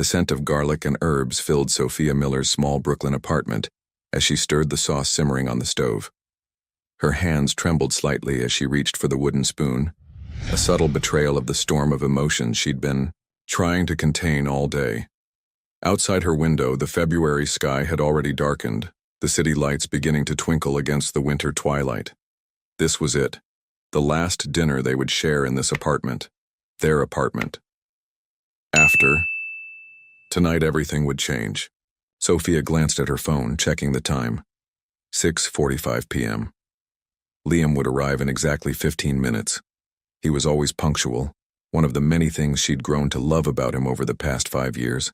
The scent of garlic and herbs filled Sophia Miller's small Brooklyn apartment as she stirred the sauce simmering on the stove. Her hands trembled slightly as she reached for the wooden spoon, a subtle betrayal of the storm of emotions she'd been trying to contain all day. Outside her window, the February sky had already darkened, the city lights beginning to twinkle against the winter twilight. This was it, the last dinner they would share in this apartment, their apartment. Tonight everything would change. Sophia glanced at her phone, checking the time. 6:45 p.m. Liam would arrive in exactly 15 minutes. He was always punctual, one of the many things she'd grown to love about him over the past 5 years.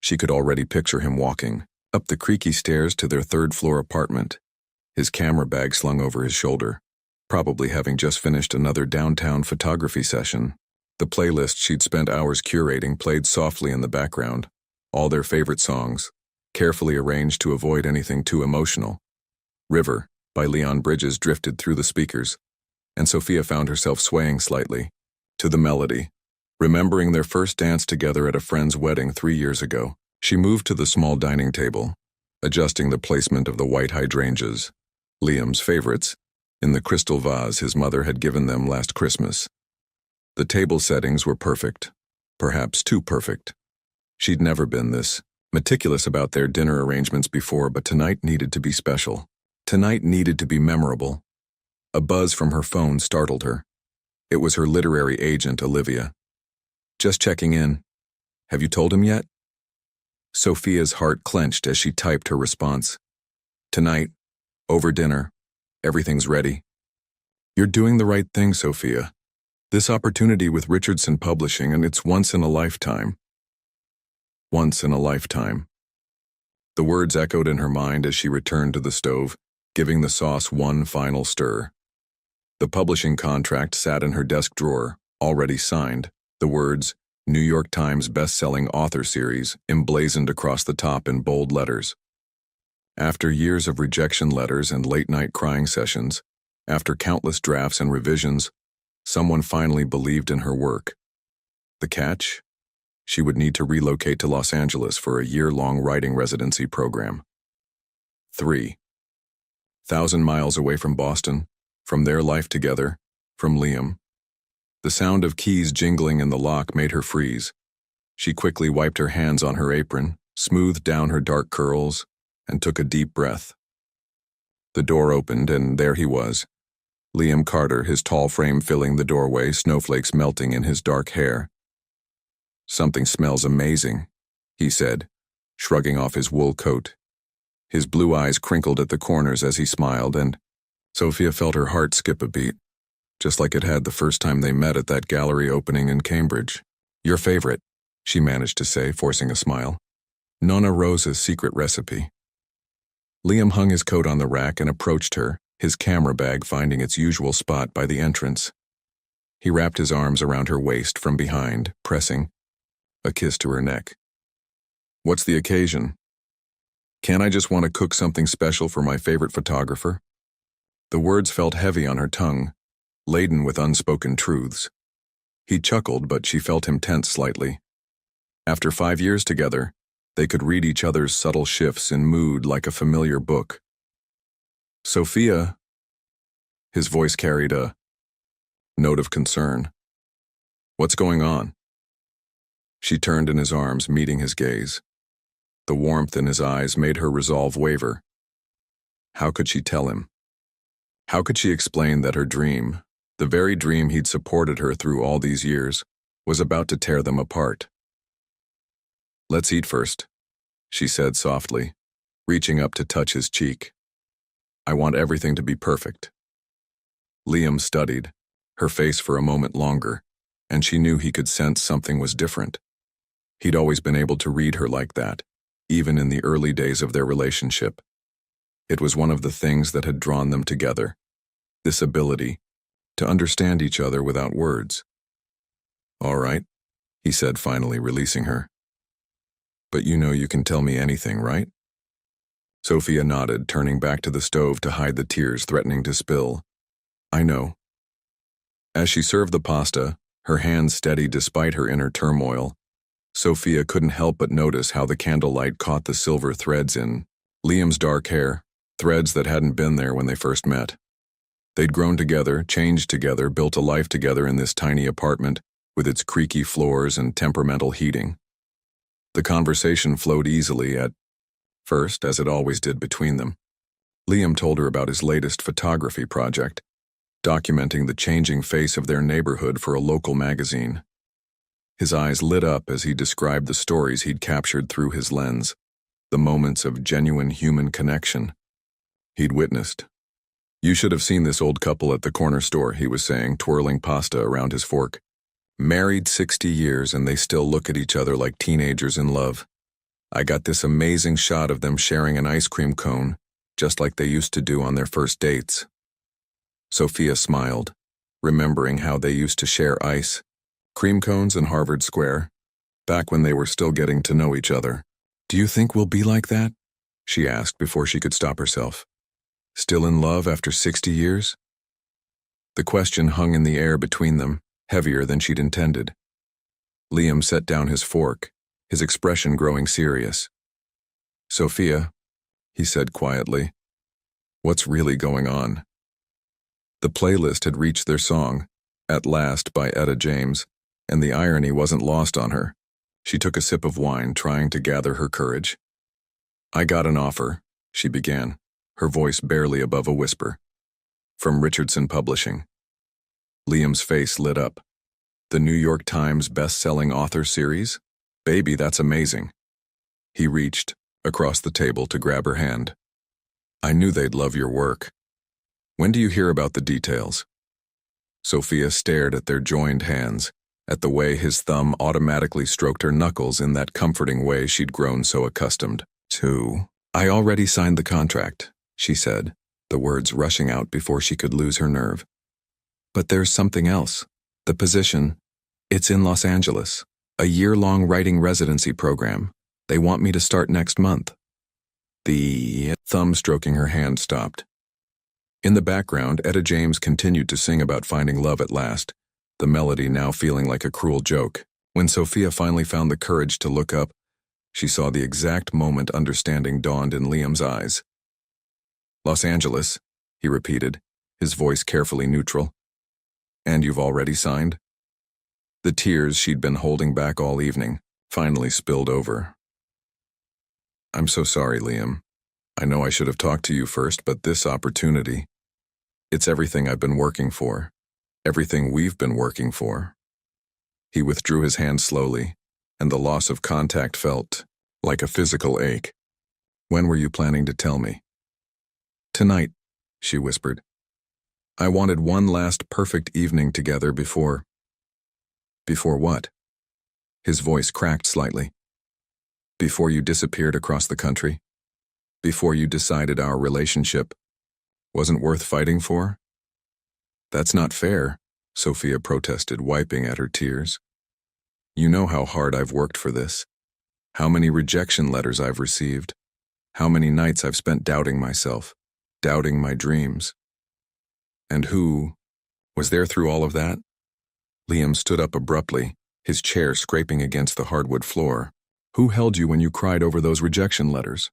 She could already picture him walking up the creaky stairs to their third-floor apartment, his camera bag slung over his shoulder, probably having just finished another downtown photography session. The playlist she'd spent hours curating played softly in the background, all their favorite songs, carefully arranged to avoid anything too emotional. River, by Leon Bridges, drifted through the speakers, and Sophia found herself swaying slightly to the melody. Remembering their first dance together at a friend's wedding 3 years ago, she moved to the small dining table, adjusting the placement of the white hydrangeas, Liam's favorites, in the crystal vase his mother had given them last Christmas. The table settings were perfect, perhaps too perfect. She'd never been this meticulous about their dinner arrangements before, but tonight needed to be special. Tonight needed to be memorable. A buzz from her phone startled her. It was her literary agent, Olivia. "Just checking in. Have you told him yet?" Sophia's heart clenched as she typed her response. "Tonight, over dinner, everything's ready." "You're doing the right thing, Sophia. This opportunity with Richardson Publishing, and it's once in a lifetime." Once in a lifetime. The words echoed in her mind as she returned to the stove, giving the sauce one final stir. The publishing contract sat in her desk drawer, already signed, the words, New York Times best-selling author series, emblazoned across the top in bold letters. After years of rejection letters and late-night crying sessions, after countless drafts and revisions, someone finally believed in her work. The catch? She would need to relocate to Los Angeles for a year-long writing residency program. 3,000 miles away from Boston, from their life together, from Liam. The sound of keys jingling in the lock made her freeze. She quickly wiped her hands on her apron, smoothed down her dark curls, and took a deep breath. The door opened, and there he was. Liam Carter, his tall frame filling the doorway, snowflakes melting in his dark hair. "Something smells amazing," he said, shrugging off his wool coat. His blue eyes crinkled at the corners as he smiled, and Sophia felt her heart skip a beat, just like it had the first time they met at that gallery opening in Cambridge. "Your favorite," she managed to say, forcing a smile. "Nonna Rosa's secret recipe." Liam hung his coat on the rack and approached her, his camera bag finding its usual spot by the entrance. He wrapped his arms around her waist from behind, pressing a kiss to her neck. "What's the occasion? Can't I just want to cook something special for my favorite photographer?" The words felt heavy on her tongue, laden with unspoken truths. He chuckled, but she felt him tense slightly. After 5 years together, they could read each other's subtle shifts in mood like a familiar book. "Sophia," his voice carried a note of concern. "What's going on?" She turned in his arms, meeting his gaze. The warmth in his eyes made her resolve waver. How could she tell him? How could she explain that her dream, the very dream he'd supported her through all these years, was about to tear them apart? "Let's eat first," she said softly, reaching up to touch his cheek. "I want everything to be perfect." Liam studied her face for a moment longer, and she knew he could sense something was different. He'd always been able to read her like that, even in the early days of their relationship. It was one of the things that had drawn them together, this ability to understand each other without words. "All right," he said, finally releasing her. "But you know you can tell me anything, right?" Sophia nodded, turning back to the stove to hide the tears threatening to spill. "I know." As she served the pasta, her hands steady despite her inner turmoil, Sophia couldn't help but notice how the candlelight caught the silver threads in Liam's dark hair, threads that hadn't been there when they first met. They'd grown together, changed together, built a life together in this tiny apartment with its creaky floors and temperamental heating. The conversation flowed easily at first, as it always did between them. Liam told her about his latest photography project, documenting the changing face of their neighborhood for a local magazine. His eyes lit up as he described the stories he'd captured through his lens, the moments of genuine human connection he'd witnessed. "You should have seen this old couple at the corner store," he was saying, twirling pasta around his fork. "Married 60 years and they still look at each other like teenagers in love. I got this amazing shot of them sharing an ice cream cone, just like they used to do on their first dates." Sophia smiled, remembering how they used to share ice cream cones in Harvard Square, back when they were still getting to know each other. "Do you think we'll be like that?" she asked before she could stop herself. "Still in love after 60 years? The question hung in the air between them, heavier than she'd intended. Liam set down his fork, his expression growing serious. "Sophia," he said quietly, "what's really going on?" The playlist had reached their song, At Last by Etta James, and the irony wasn't lost on her. She took a sip of wine, trying to gather her courage. "I got an offer," she began, her voice barely above a whisper. "From Richardson Publishing." Liam's face lit up. "The New York Times best-selling author series? Baby, that's amazing." He reached across the table to grab her hand. "I knew they'd love your work. When do you hear about the details?" Sophia stared at their joined hands, at the way his thumb automatically stroked her knuckles in that comforting way she'd grown so accustomed to. "I already signed the contract," she said, the words rushing out before she could lose her nerve. "But there's something else. The position. It's in Los Angeles. A year-long writing residency program. They want me to start next month." The thumb stroking her hand stopped. In the background, Etta James continued to sing about finding love at last, the melody now feeling like a cruel joke. When Sophia finally found the courage to look up, she saw the exact moment understanding dawned in Liam's eyes. "Los Angeles," he repeated, his voice carefully neutral. "And you've already signed?" The tears she'd been holding back all evening finally spilled over. "I'm so sorry, Liam. I know I should have talked to you first, but this opportunity, it's everything I've been working for. Everything we've been working for." He withdrew his hand slowly, and the loss of contact felt like a physical ache. "When were you planning to tell me?" "Tonight," she whispered. "I wanted one last perfect evening together before..." "Before what?" His voice cracked slightly. "Before you disappeared across the country? Before you decided our relationship wasn't worth fighting for?" "That's not fair," Sophia protested, wiping at her tears. "You know how hard I've worked for this. How many rejection letters I've received. How many nights I've spent doubting myself, doubting my dreams. And who was there through all of that?" Liam stood up abruptly, his chair scraping against the hardwood floor. "Who held you when you cried over those rejection letters?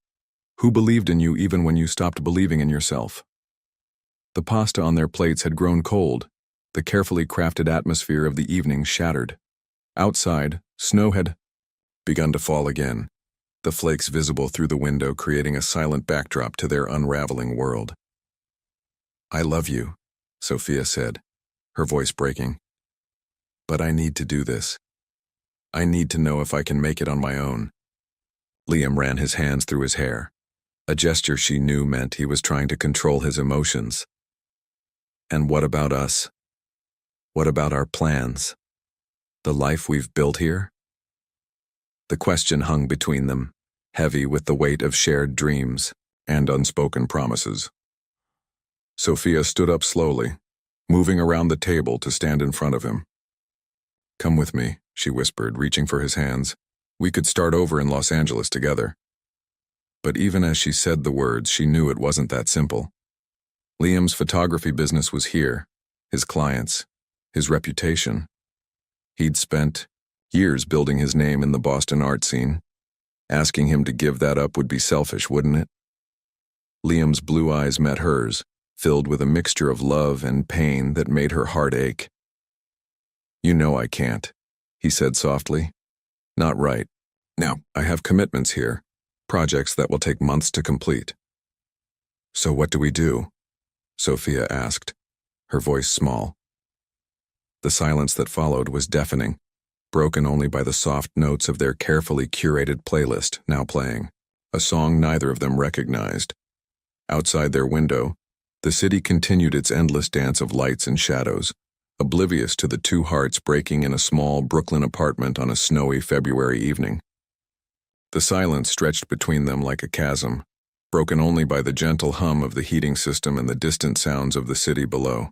Who believed in you even when you stopped believing in yourself?" The pasta on their plates had grown cold, the carefully crafted atmosphere of the evening shattered. Outside, snow had begun to fall again, the flakes visible through the window creating a silent backdrop to their unraveling world. "I love you," Sophia said, her voice breaking. "But I need to do this. I need to know if I can make it on my own." Liam ran his hands through his hair, a gesture she knew meant he was trying to control his emotions. "And what about us? What about our plans? The life we've built here?" The question hung between them, heavy with the weight of shared dreams and unspoken promises. Sophia stood up slowly, moving around the table to stand in front of him. "Come with me," she whispered, reaching for his hands. "We could start over in Los Angeles together." But even as she said the words, she knew it wasn't that simple. Liam's photography business was here, his clients, his reputation. He'd spent Years building his name in the Boston art scene. Asking him to give that up would be selfish, wouldn't it? Liam's blue eyes met hers, filled with a mixture of love and pain that made her heart ache. "You know I can't," he said softly. "Not right. Now, I have commitments here, projects that will take months to complete." "So what do we do?" Sophia asked, her voice small. The silence that followed was deafening, broken only by the soft notes of their carefully curated playlist now playing, a song neither of them recognized. Outside their window, the city continued its endless dance of lights and shadows, oblivious to the two hearts breaking in a small Brooklyn apartment on a snowy February evening. The silence stretched between them like a chasm, broken only by the gentle hum of the heating system and the distant sounds of the city below.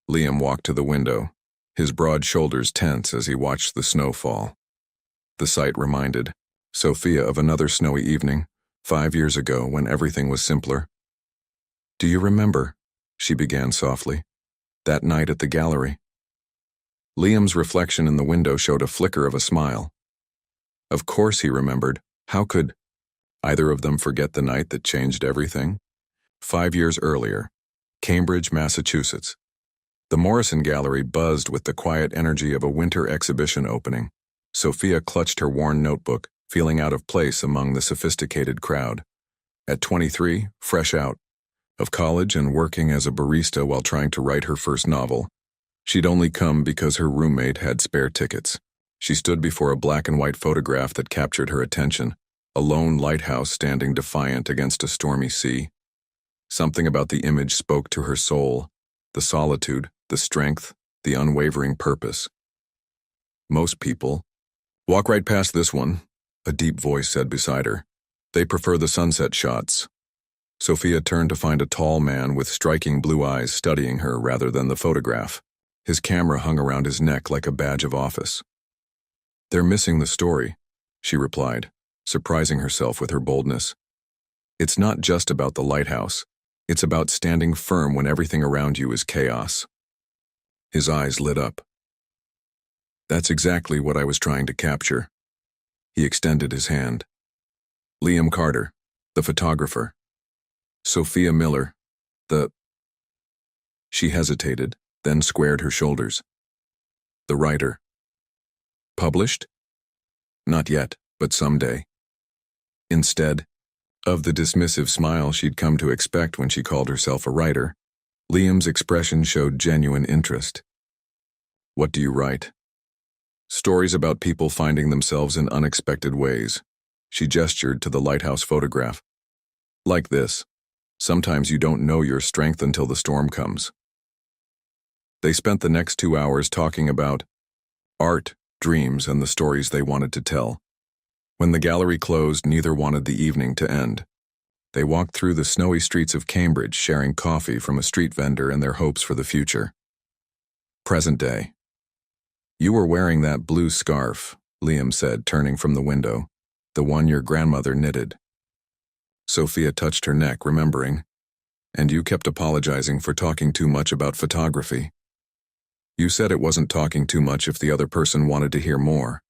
Liam walked to the window, his broad shoulders tense as he watched the snow fall. The sight reminded Sophia of another snowy evening, 5 years ago when everything was simpler. "Do you remember," she began softly, "that night at the gallery?" Liam's reflection in the window showed a flicker of a smile. Of course he remembered. How could either of them forget the night that changed everything? 5 years earlier, Cambridge, Massachusetts. The Morrison Gallery buzzed with the quiet energy of a winter exhibition opening. Sophia clutched her worn notebook, feeling out of place among the sophisticated crowd. At 23, fresh out of college and working as a barista while trying to write her first novel, she'd only come because her roommate had spare tickets. She stood before a black and white photograph that captured her attention, a lone lighthouse standing defiant against a stormy sea. Something about the image spoke to her soul, the solitude, the strength, the unwavering purpose. "Most people walk right past this one," a deep voice said beside her. "They prefer the sunset shots." Sophia turned to find a tall man with striking blue eyes studying her rather than the photograph. His camera hung around his neck like a badge of office. "They're missing the story," she replied, surprising herself with her boldness. "It's not just about the lighthouse. It's about standing firm when everything around you is chaos." His eyes lit up. "That's exactly what I was trying to capture." He extended his hand. "Liam Carter, the photographer. Sophia Miller, the—" She hesitated, then squared her shoulders. "The writer." "Published?" "Not yet, but someday." Instead of the dismissive smile she'd come to expect when she called herself a writer, Liam's expression showed genuine interest. "What do you write?" "Stories about people finding themselves in unexpected ways." She gestured to the lighthouse photograph. "Like this. Sometimes you don't know your strength until the storm comes." They spent the next 2 hours talking about art, dreams, and the stories they wanted to tell. When the gallery closed, neither wanted the evening to end. They walked through the snowy streets of Cambridge, sharing coffee from a street vendor and their hopes for the future. Present day. "You were wearing that blue scarf," Liam said, turning from the window, "the one your grandmother knitted." Sophia touched her neck, remembering. "And you kept apologizing for talking too much about photography. You said it wasn't talking too much if the other person wanted to hear more."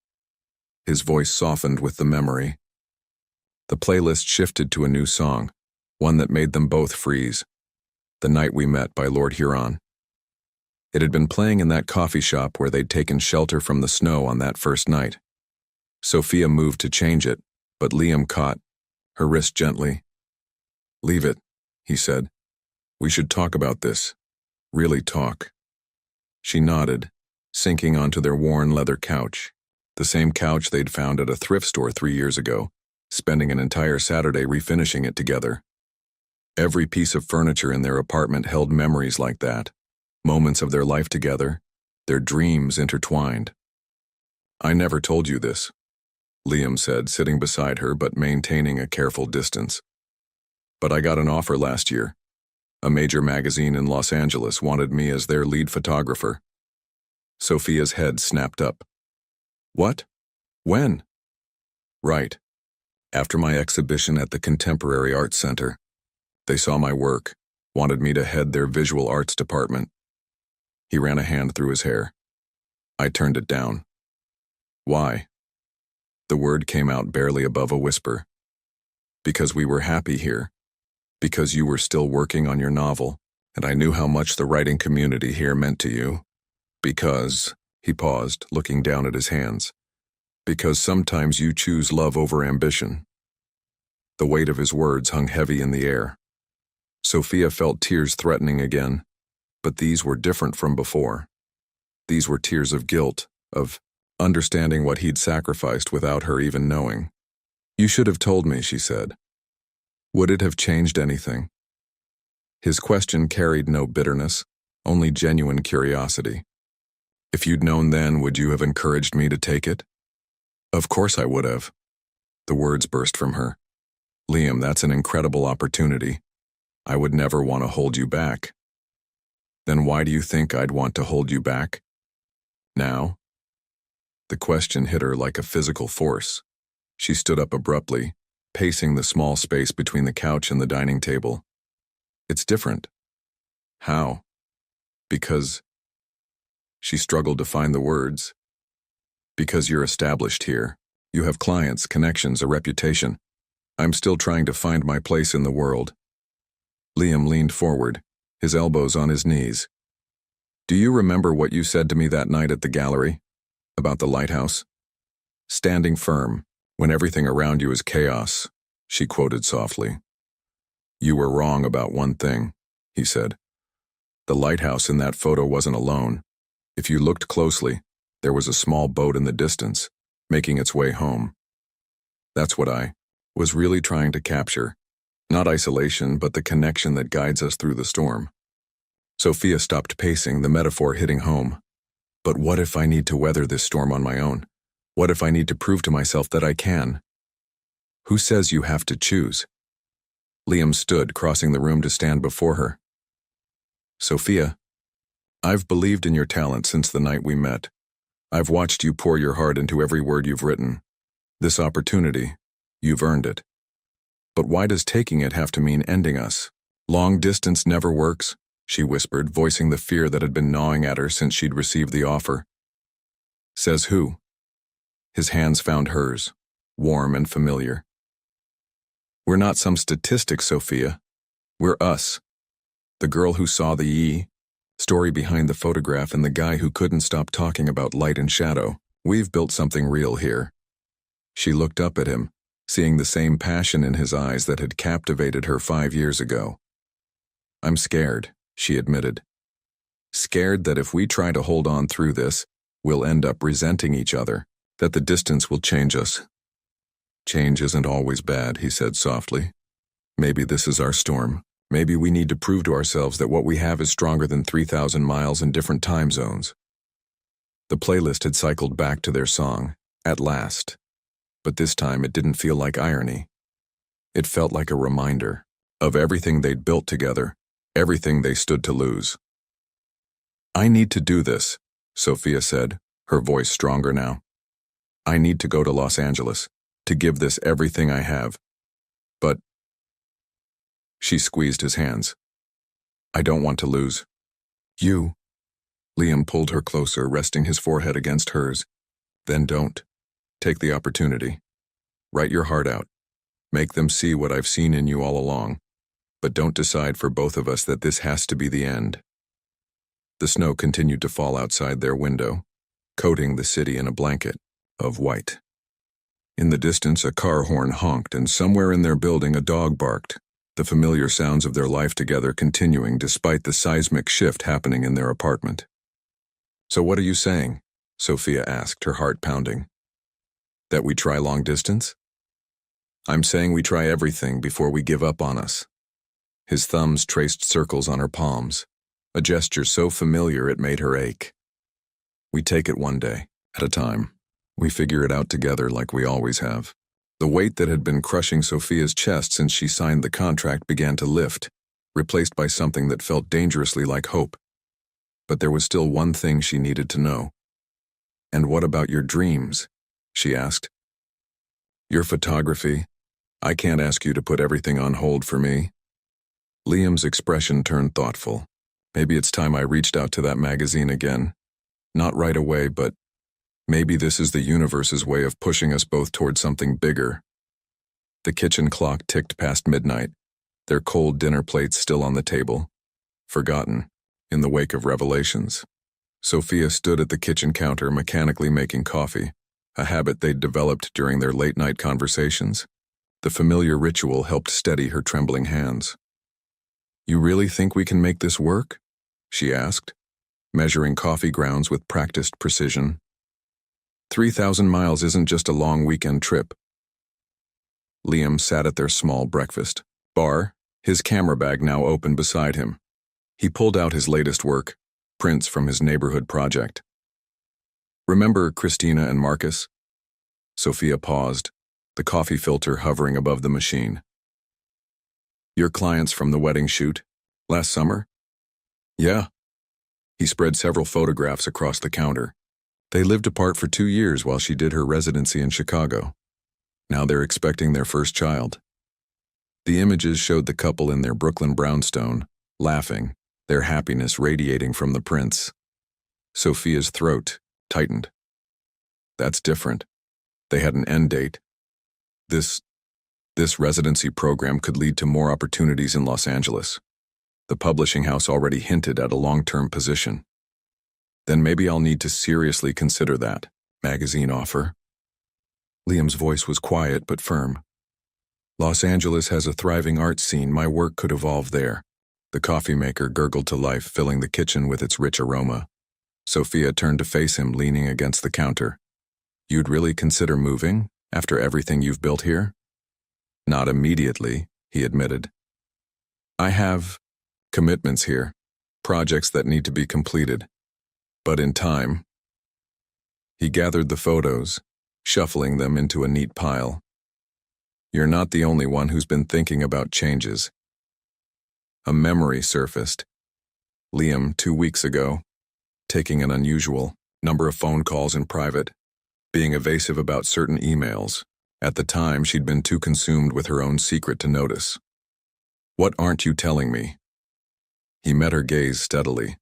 His voice softened with the memory. The playlist shifted to a new song, one that made them both freeze. "The Night We Met" by Lord Huron. It had been playing in that coffee shop where they'd taken shelter from the snow on that first night. Sophia moved to change it, but Liam caught her wrist gently. "Leave it," he said. "We should talk about this. Really talk." She nodded, sinking onto their worn leather couch, the same couch they'd found at a thrift store 3 years ago, spending an entire Saturday refinishing it together. Every piece of furniture in their apartment held memories like that, moments of their life together, their dreams intertwined. "I never told you this," Liam said, sitting beside her but maintaining a careful distance. "But I got an offer last year. A major magazine in Los Angeles wanted me as their lead photographer." Sophia's head snapped up. "What? When?" "Right. After my exhibition at the Contemporary Arts Center. They saw my work, wanted me to head their visual arts department." He ran a hand through his hair. "I turned it down." Why? The word came out barely above a whisper. Because we were happy here. Because you were still working on your novel, and I knew how much the writing community here meant to you. Because, he paused, looking down at his hands. Because sometimes you choose love over ambition. The weight of his words hung heavy in the air. Sophia felt tears threatening again, but these were different from before. These were tears of guilt, of understanding what he'd sacrificed without her even knowing. You should have told me, she said. Would it have changed anything? His question carried no bitterness, only genuine curiosity. If you'd known then, would you have encouraged me to take it? Of course I would have. The words burst from her. Liam, that's an incredible opportunity. I would never want to hold you back. Then why do you think I'd want to hold you back? Now? The question hit her like a physical force. She stood up abruptly, pacing the small space between the couch and the dining table. It's different. How? Because... She struggled to find the words. Because you're established here. You have clients, connections, a reputation. I'm still trying to find my place in the world. Liam leaned forward, his elbows on his knees. Do you remember what you said to me that night at the gallery? About the lighthouse? Standing firm, when everything around you is chaos, she quoted softly. You were wrong about one thing, he said. The lighthouse in that photo wasn't alone. If you looked closely, there was a small boat in the distance, making its way home. That's what I was really trying to capture. Not isolation, but the connection that guides us through the storm. Sophia stopped pacing, the metaphor hitting home. But what if I need to weather this storm on my own? What if I need to prove to myself that I can? Who says you have to choose? Liam stood, crossing the room to stand before her. Sophia, I've believed in your talent since the night we met. I've watched you pour your heart into every word you've written. This opportunity, you've earned it. But why does taking it have to mean ending us? Long distance never works, she whispered, voicing the fear that had been gnawing at her since she'd received the offer. Says who? His hands found hers, warm and familiar. We're not some statistic, Sophia. We're us. The girl who saw the story behind the photograph and the guy who couldn't stop talking about light and shadow. We've built something real here. She looked up at him, seeing the same passion in his eyes that had captivated her 5 years ago. I'm scared, she admitted. Scared that if we try to hold on through this, we'll end up resenting each other, that the distance will change us. Change isn't always bad, he said softly. Maybe this is our storm. Maybe we need to prove to ourselves that what we have is stronger than 3,000 miles in different time zones. The playlist had cycled back to their song, at last. But this time it didn't feel like irony. It felt like a reminder of everything they'd built together, everything they stood to lose. I need to do this, Sophia said, her voice stronger now. I need to go to Los Angeles, to give this everything I have. But... She squeezed his hands. I don't want to lose. You. Liam pulled her closer, resting his forehead against hers. Then don't. Take the opportunity. Write your heart out. Make them see what I've seen in you all along. But don't decide for both of us that this has to be the end. The snow continued to fall outside their window, coating the city in a blanket of white. In the distance, a car horn honked, and somewhere in their building a dog barked, the familiar sounds of their life together continuing despite the seismic shift happening in their apartment. So what are you saying? Sophia asked, her heart pounding. That we try long distance? I'm saying we try everything before we give up on us. His thumbs traced circles on her palms, a gesture so familiar it made her ache. We take it one day, at a time. We figure it out together like we always have. The weight that had been crushing Sophia's chest since she signed the contract began to lift, replaced by something that felt dangerously like hope. But there was still one thing she needed to know. And what about your dreams? She asked. Your photography? I can't ask you to put everything on hold for me. Liam's expression turned thoughtful. Maybe it's time I reached out to that magazine again. Not right away, but Maybe this is the universe's way of pushing us both toward something bigger. The kitchen clock ticked past midnight, their cold dinner plates still on the table, forgotten, in the wake of revelations. Sophia stood at the kitchen counter mechanically making coffee, a habit they'd developed during their late-night conversations. The familiar ritual helped steady her trembling hands. "You really think we can make this work?" she asked, measuring coffee grounds with practiced precision. 3,000 miles isn't just a long weekend trip. Liam sat at their small breakfast bar, his camera bag now open beside him. He pulled out his latest work, prints from his neighborhood project. "Remember Christina and Marcus?" Sophia paused, the coffee filter hovering above the machine. "Your clients from the wedding shoot, last summer?" "Yeah." He spread several photographs across the counter. They lived apart for 2 years while she did her residency in Chicago. Now they're expecting their first child. The images showed the couple in their Brooklyn brownstone, laughing, their happiness radiating from the prints. Sophia's throat tightened. "That's different. They had an end date. This residency program could lead to more opportunities in Los Angeles. The publishing house already hinted at a long-term position. Then maybe I'll need to seriously consider that magazine offer." Liam's voice was quiet but firm. "Los Angeles has a thriving art scene. My work could evolve there." The coffee maker gurgled to life, filling the kitchen with its rich aroma. Sophia turned to face him, leaning against the counter. "You'd really consider moving, after everything you've built here?" "Not immediately," he admitted. "I have commitments here, projects that need to be completed. But in time." He gathered the photos, shuffling them into a neat pile. "You're not the only one who's been thinking about changes." A memory surfaced. Liam, 2 weeks ago, taking an unusual number of phone calls in private, being evasive about certain emails. At the time, she'd been too consumed with her own secret to notice. "What aren't you telling me?" He met her gaze steadily.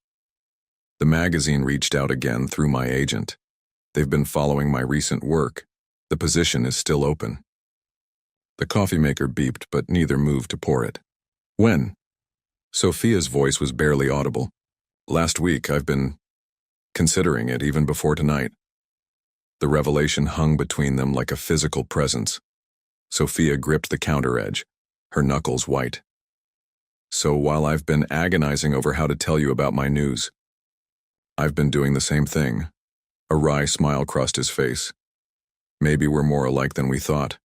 "The magazine reached out again through my agent. They've been following my recent work. The position is still open." The coffee maker beeped, but neither moved to pour it. "When?" Sophia's voice was barely audible. "Last week. I've been considering it even before tonight." The revelation hung between them like a physical presence. Sophia gripped the counter edge, her knuckles white. "So while I've been agonizing over how to tell you about my news, I've been doing the same thing." A wry smile crossed his face. "Maybe we're more alike than we thought."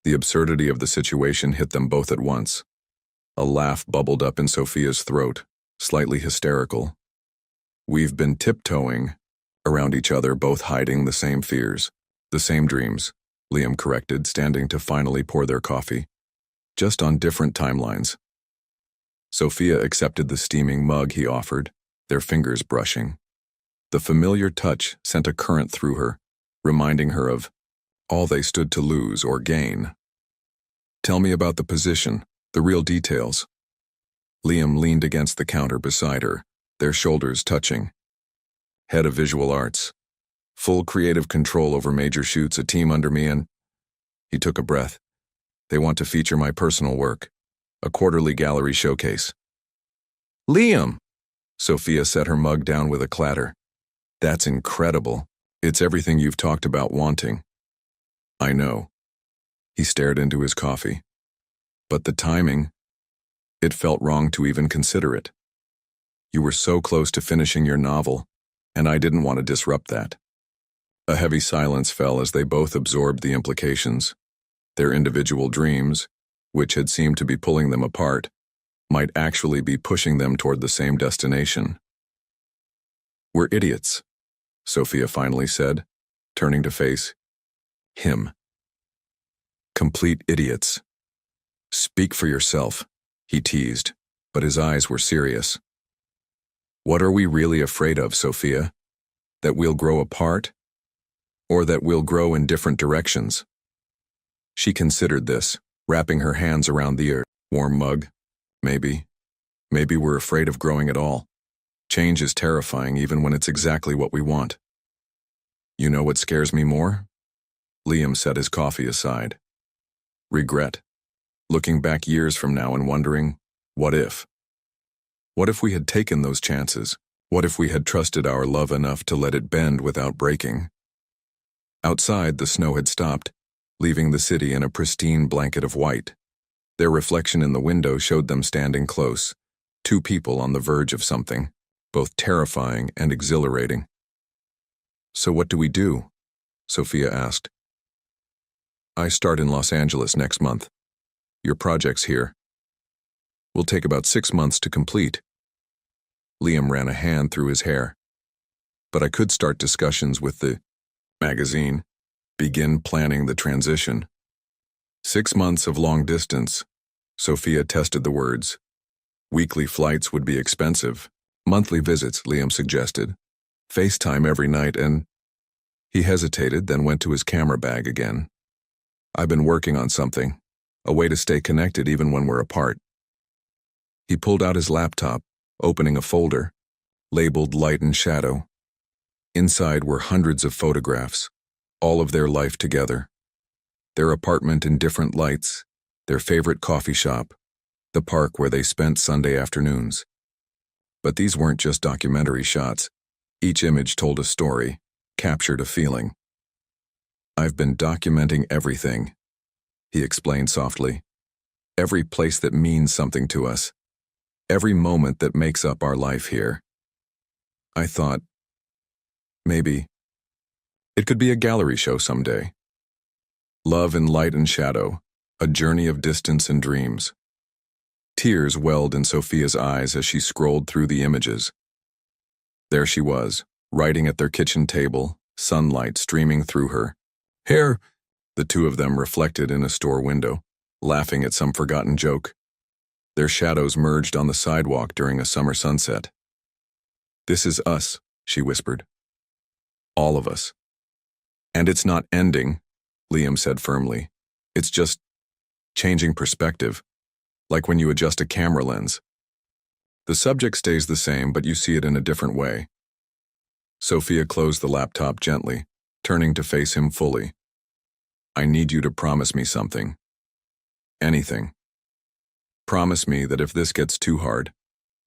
The absurdity of the situation hit them both at once. A laugh bubbled up in Sophia's throat, slightly hysterical. "We've been tiptoeing around each other, both hiding the same fears, the same dreams," Liam corrected, standing to finally pour their coffee. "Just on different timelines." Sophia accepted the steaming mug he offered, their fingers brushing. The familiar touch sent a current through her, reminding her of all they stood to lose or gain. "Tell me about the position, the real details." Liam leaned against the counter beside her, their shoulders touching. "Head of visual arts. Full creative control over major shoots, a team under me, and..." He took a breath. "They want to feature my personal work. A quarterly gallery showcase." "Liam!" Sophia set her mug down with a clatter. "That's incredible. It's everything you've talked about wanting." "I know." He stared into his coffee. "But the timing, it felt wrong to even consider it. You were so close to finishing your novel, and I didn't want to disrupt that." A heavy silence fell as they both absorbed the implications. Their individual dreams, which had seemed to be pulling them apart, might actually be pushing them toward the same destination. "We're idiots," Sophia finally said, turning to face him. "Complete idiots." "Speak for yourself," he teased, but his eyes were serious. "What are we really afraid of, Sophia? That we'll grow apart? Or that we'll grow in different directions?" She considered this, wrapping her hands around the warm mug. Maybe we're afraid of growing at all. Change is terrifying even when it's exactly what we want. You know what scares me more? Liam set his coffee aside. Regret. Looking back years from now and wondering, what if? What if we had taken those chances? What if we had trusted our love enough to let it bend without breaking? Outside, the snow had stopped, leaving the city in a pristine blanket of white. Their reflection in the window showed them standing close, two people on the verge of something, both terrifying and exhilarating. "So what do we do?" Sophia asked. "I start in Los Angeles next month. Your project's here. Will take about 6 months to complete." Liam ran a hand through his hair. "But I could start discussions with the magazine, begin planning the transition." 6 months of long distance. Sophia tested the words. Weekly flights would be expensive. Monthly visits, Liam suggested. FaceTime every night and... He hesitated, then went to his camera bag again. "I've been working on something. A way to stay connected even when we're apart." He pulled out his laptop, opening a folder, labeled Light and Shadow. Inside were hundreds of photographs, all of their life together. Their apartment in different lights, their favorite coffee shop, the park where they spent Sunday afternoons. But these weren't just documentary shots. Each image told a story, captured a feeling. "I've been documenting everything," he explained softly. "Every place that means something to us. Every moment that makes up our life here. I thought, maybe, it could be a gallery show someday. Love in Light and Shadow, a journey of distance and dreams." Tears welled in Sophia's eyes as she scrolled through the images. There she was, writing at their kitchen table, sunlight streaming through her. "Here," the two of them reflected in a store window, laughing at some forgotten joke. Their shadows merged on the sidewalk during a summer sunset. "This is us," she whispered. "All of us. And it's not ending," Liam said firmly. "It's just changing perspective, like when you adjust a camera lens. The subject stays the same, but you see it in a different way." Sophia closed the laptop gently, turning to face him fully. "I need you to promise me something. Anything. Promise me that if this gets too hard,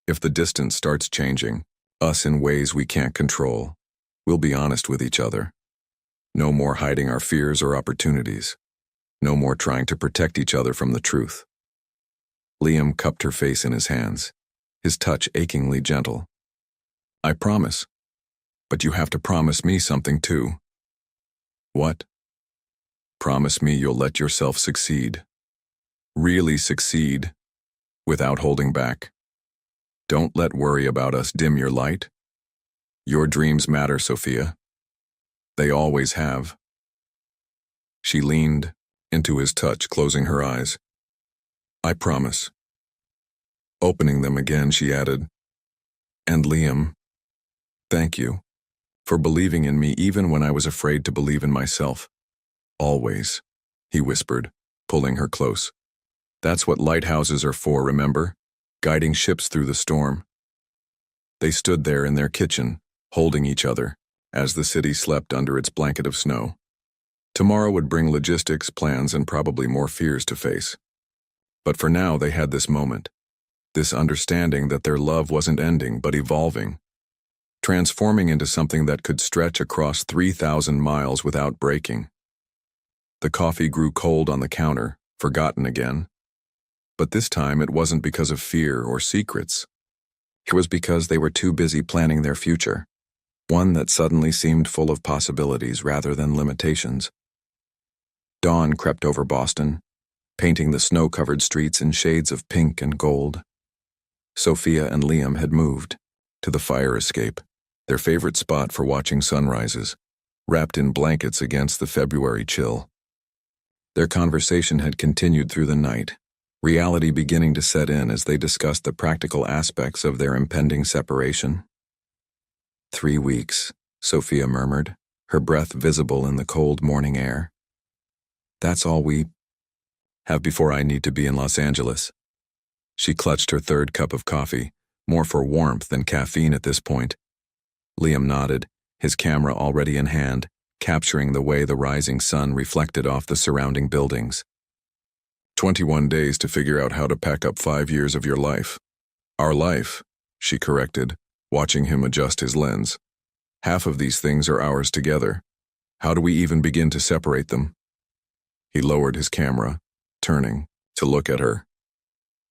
if the distance starts changing, us in ways we can't control, we'll be honest with each other. No more hiding our fears or opportunities. No more trying to protect each other from the truth." Liam cupped her face in his hands, his touch achingly gentle. "I promise. But you have to promise me something too." "What?" "Promise me you'll let yourself succeed. Really succeed. Without holding back. Don't let worry about us dim your light. Your dreams matter, Sophia. They always have." She leaned into his touch, closing her eyes. "I promise." Opening them again, she added, "And Liam, thank you for believing in me even when I was afraid to believe in myself. Always," he whispered, pulling her close. "That's what lighthouses are for, remember? Guiding ships through the storm." They stood there in their kitchen, holding each other, as the city slept under its blanket of snow. Tomorrow would bring logistics, plans, and probably more fears to face. But for now, they had this moment, this understanding that their love wasn't ending, but evolving, transforming into something that could stretch across 3,000 miles without breaking. The coffee grew cold on the counter, forgotten again. But this time it wasn't because of fear or secrets. It was because they were too busy planning their future, one that suddenly seemed full of possibilities rather than limitations. Dawn crept over Boston, painting the snow-covered streets in shades of pink and gold. Sophia and Liam had moved to the fire escape, their favorite spot for watching sunrises, wrapped in blankets against the February chill. Their conversation had continued through the night, reality beginning to set in as they discussed the practical aspects of their impending separation. 3 weeks, Sophia murmured, her breath visible in the cold morning air. "That's all we have before I need to be in Los Angeles." She clutched her third cup of coffee, more for warmth than caffeine at this point. Liam nodded, his camera already in hand, capturing the way the rising sun reflected off the surrounding buildings. 21 days to figure out how to pack up 5 years of your life. Our life, she corrected, watching him adjust his lens. Half of these things are ours together. How do we even begin to separate them? He lowered his camera, turning to look at her.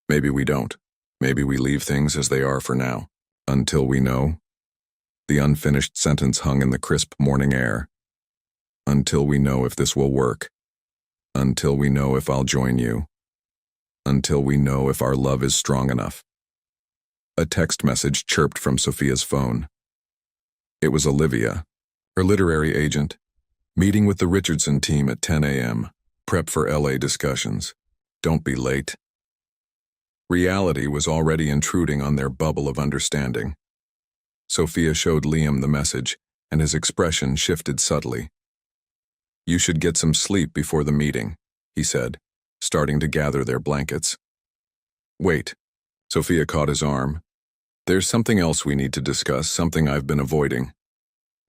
Maybe we don't. Maybe we leave things as they are for now. Until we know. The unfinished sentence hung in the crisp morning air. Until we know if this will work. Until we know if I'll join you. Until we know if our love is strong enough. A text message chirped from Sophia's phone. It was Olivia, her literary agent. Meeting with the Richardson team at 10 a.m. Prep for LA discussions. Don't be late. Reality was already intruding on their bubble of understanding. Sophia showed Liam the message, and his expression shifted subtly. You should get some sleep before the meeting, he said, starting to gather their blankets. Wait. Sophia caught his arm. There's something else we need to discuss, something I've been avoiding.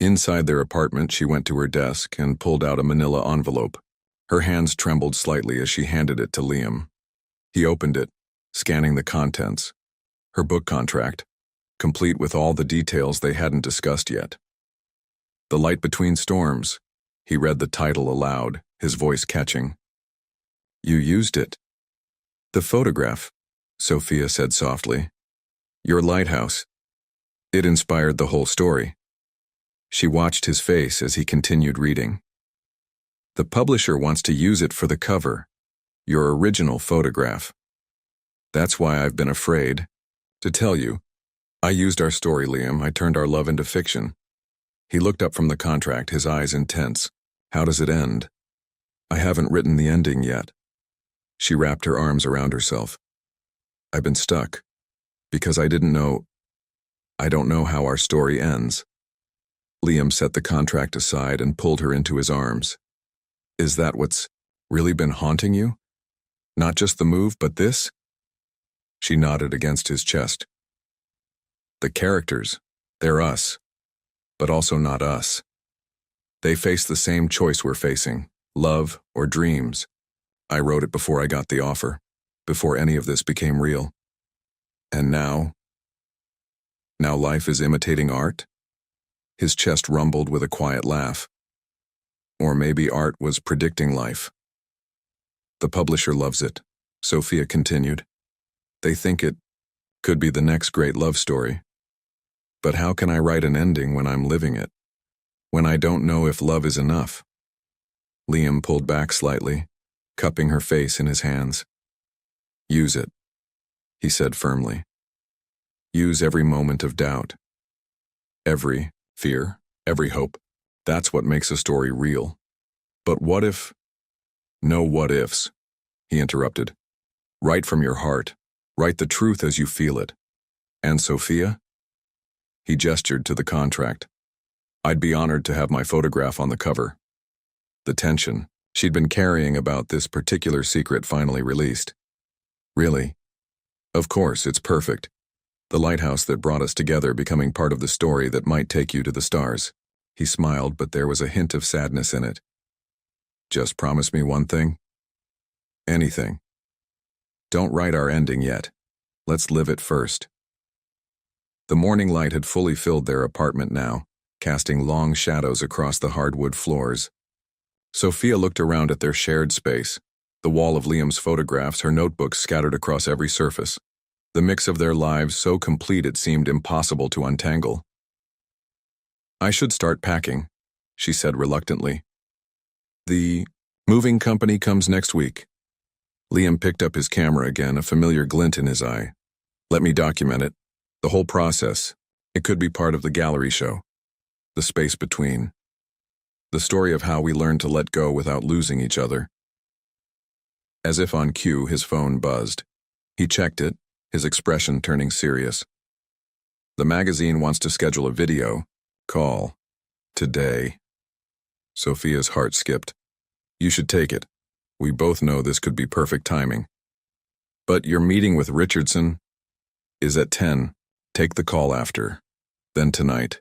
Inside their apartment, she went to her desk and pulled out a manila envelope. Her hands trembled slightly as she handed it to Liam. He opened it, scanning the contents. Her book contract, complete with all the details they hadn't discussed yet. The Light Between Storms. He read the title aloud, his voice catching. You used it. The photograph, Sophia said softly. Your lighthouse. It inspired the whole story. She watched his face as he continued reading. The publisher wants to use it for the cover, your original photograph. That's why I've been afraid. To tell you, I used our story, Liam. I turned our love into fiction. He looked up from the contract, his eyes intense. How does it end? I haven't written the ending yet. She wrapped her arms around herself. I've been stuck. Because I don't know how our story ends. Liam set the contract aside and pulled her into his arms. Is that what's really been haunting you? Not just the move, but this? She nodded against his chest. The characters, they're us, but also not us. They face the same choice we're facing, love or dreams. I wrote it before I got the offer, before any of this became real. And now life is imitating art? His chest rumbled with a quiet laugh. Or maybe art was predicting life. The publisher loves it, Sophia continued. They think it could be the next great love story. But how can I write an ending when I'm living it? When I don't know if love is enough? Liam pulled back slightly, cupping her face in his hands. Use it, he said firmly. Use every moment of doubt. Every fear, every hope. That's what makes a story real. But what if? No what ifs, he interrupted. Write from your heart. Write the truth as you feel it. And Sophia? He gestured to the contract. I'd be honored to have my photograph on the cover. The tension she'd been carrying about this particular secret finally released. Really? Of course, it's perfect. The lighthouse that brought us together becoming part of the story that might take you to the stars. He smiled, but there was a hint of sadness in it. Just promise me one thing? Anything. Don't write our ending yet. Let's live it first. The morning light had fully filled their apartment now, casting long shadows across the hardwood floors. Sophia looked around at their shared space, the wall of Liam's photographs, her notebooks scattered across every surface. The mix of their lives so complete it seemed impossible to untangle. I should start packing, she said reluctantly. The moving company comes next week. Liam picked up his camera again, a familiar glint in his eye. Let me document it. The whole process. It could be part of the gallery show. The space between. The story of how we learned to let go without losing each other. As if on cue, his phone buzzed. He checked it, his expression turning serious. The magazine wants to schedule a video call today. Sophia's heart skipped. You should take it. We both know this could be perfect timing. But your meeting with Richardson is at 10. Take the call after. Then tonight.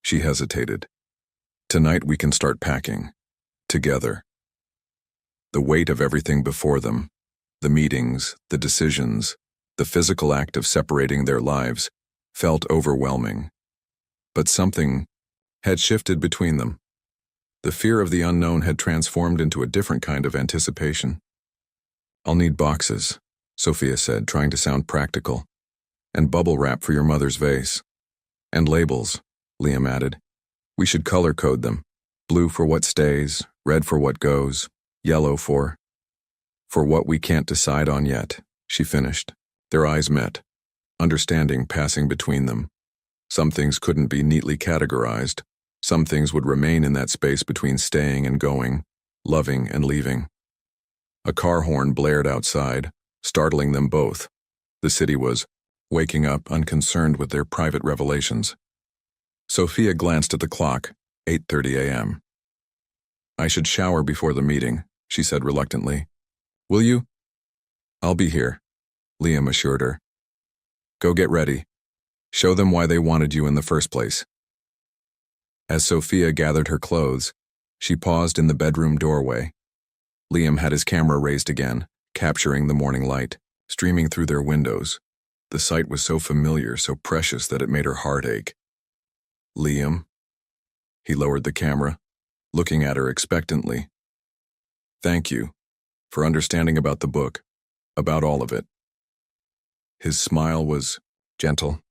She hesitated. Tonight we can start packing. Together. The weight of everything before them, the meetings, the decisions, the physical act of separating their lives, felt overwhelming. But something had shifted between them. The fear of the unknown had transformed into a different kind of anticipation. "I'll need boxes," Sophia said, trying to sound practical. "And bubble wrap for your mother's vase. And labels," Liam added. "We should color code them. Blue for what stays, red for what goes, yellow for what we can't decide on yet," she finished. Their eyes met, understanding passing between them. Some things couldn't be neatly categorized. Some things would remain in that space between staying and going, loving and leaving. A car horn blared outside, startling them both. The city was waking up, unconcerned with their private revelations. Sophia glanced at the clock, 8:30 a.m. "I should shower before the meeting," she said reluctantly. "Will you?" "I'll be here," Liam assured her. "Go get ready. Show them why they wanted you in the first place." As Sophia gathered her clothes, she paused in the bedroom doorway. Liam had his camera raised again, capturing the morning light, streaming through their windows. The sight was so familiar, so precious that it made her heart ache. "Liam?" He lowered the camera, looking at her expectantly. "Thank you for understanding about the book, about all of it." His smile was gentle.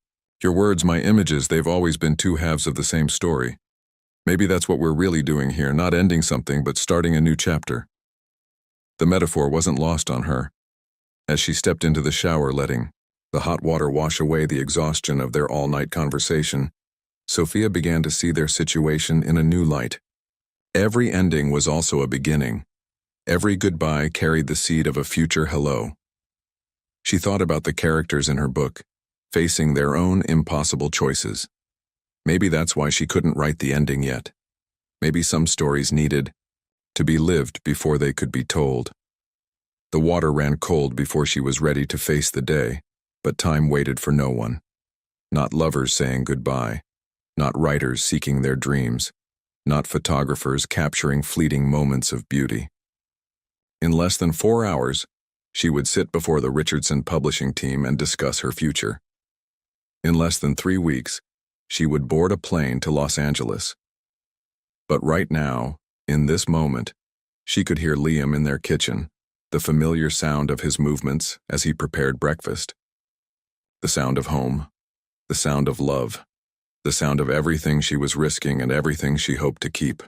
"Your words, my images, they've always been two halves of the same story. Maybe that's what we're really doing here, not ending something, but starting a new chapter." The metaphor wasn't lost on her. As she stepped into the shower, letting the hot water wash away the exhaustion of their all-night conversation, Sophia began to see their situation in a new light. Every ending was also a beginning. Every goodbye carried the seed of a future hello. She thought about the characters in her book, facing their own impossible choices. Maybe that's why she couldn't write the ending yet. Maybe some stories needed to be lived before they could be told. The water ran cold before she was ready to face the day, but time waited for no one. Not lovers saying goodbye, not writers seeking their dreams, not photographers capturing fleeting moments of beauty. In less than 4 hours, she would sit before the Richardson publishing team and discuss her future. In less than 3 weeks, she would board a plane to Los Angeles. But right now, in this moment, she could hear Liam in their kitchen, the familiar sound of his movements as he prepared breakfast. The sound of home, the sound of love, the sound of everything she was risking and everything she hoped to keep.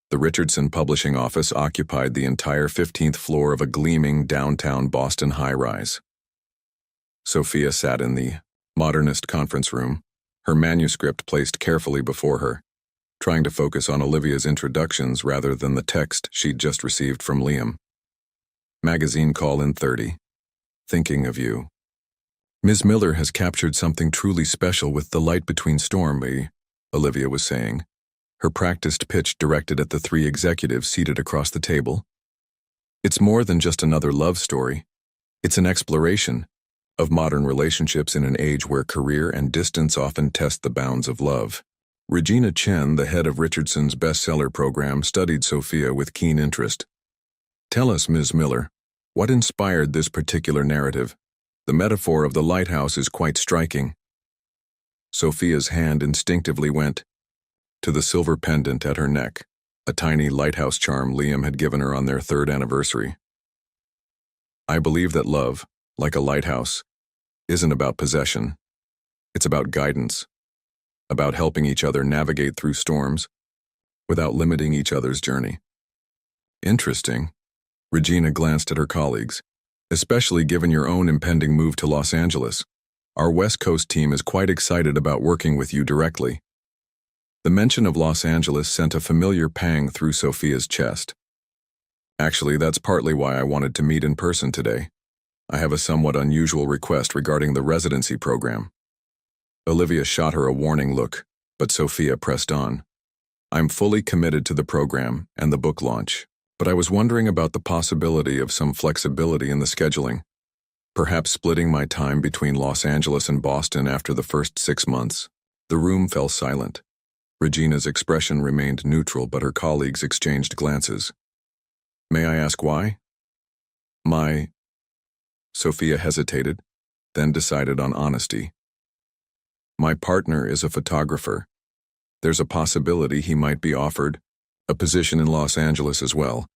The Richardson publishing office occupied the entire 15th floor of a gleaming downtown Boston high-rise. Sophia sat in the modernist conference room, her manuscript placed carefully before her, trying to focus on Olivia's introductions rather than the text she'd just received from Liam. Magazine call in 30. Thinking of you. "Ms. Miller has captured something truly special with The Light Between Stormy," Olivia was saying, her practiced pitch directed at the 3 executives seated across the table. "It's more than just another love story. It's an exploration of modern relationships in an age where career and distance often test the bounds of love." Regina Chen, the head of Richardson's bestseller program, studied Sophia with keen interest. "Tell us, Ms. Miller, what inspired this particular narrative? The metaphor of the lighthouse is quite striking." Sophia's hand instinctively went to the silver pendant at her neck, a tiny lighthouse charm Liam had given her on their 3rd anniversary. "I believe that love, like a lighthouse, isn't about possession. It's about guidance, about helping each other navigate through storms without limiting each other's journey." "Interesting." Regina glanced at her colleagues. "Especially given your own impending move to Los Angeles. Our West Coast team is quite excited about working with you directly." The mention of Los Angeles sent a familiar pang through Sophia's chest. "Actually, that's partly why I wanted to meet in person today. I have a somewhat unusual request regarding the residency program." Olivia shot her a warning look, but Sophia pressed on. "I'm fully committed to the program and the book launch, but I was wondering about the possibility of some flexibility in the scheduling. Perhaps splitting my time between Los Angeles and Boston after the first 6 months." The room fell silent. Regina's expression remained neutral, but her colleagues exchanged glances. May I ask why? Sophia hesitated, then decided on honesty. My partner is a photographer. There's a possibility he might be offered a position in Los Angeles as well,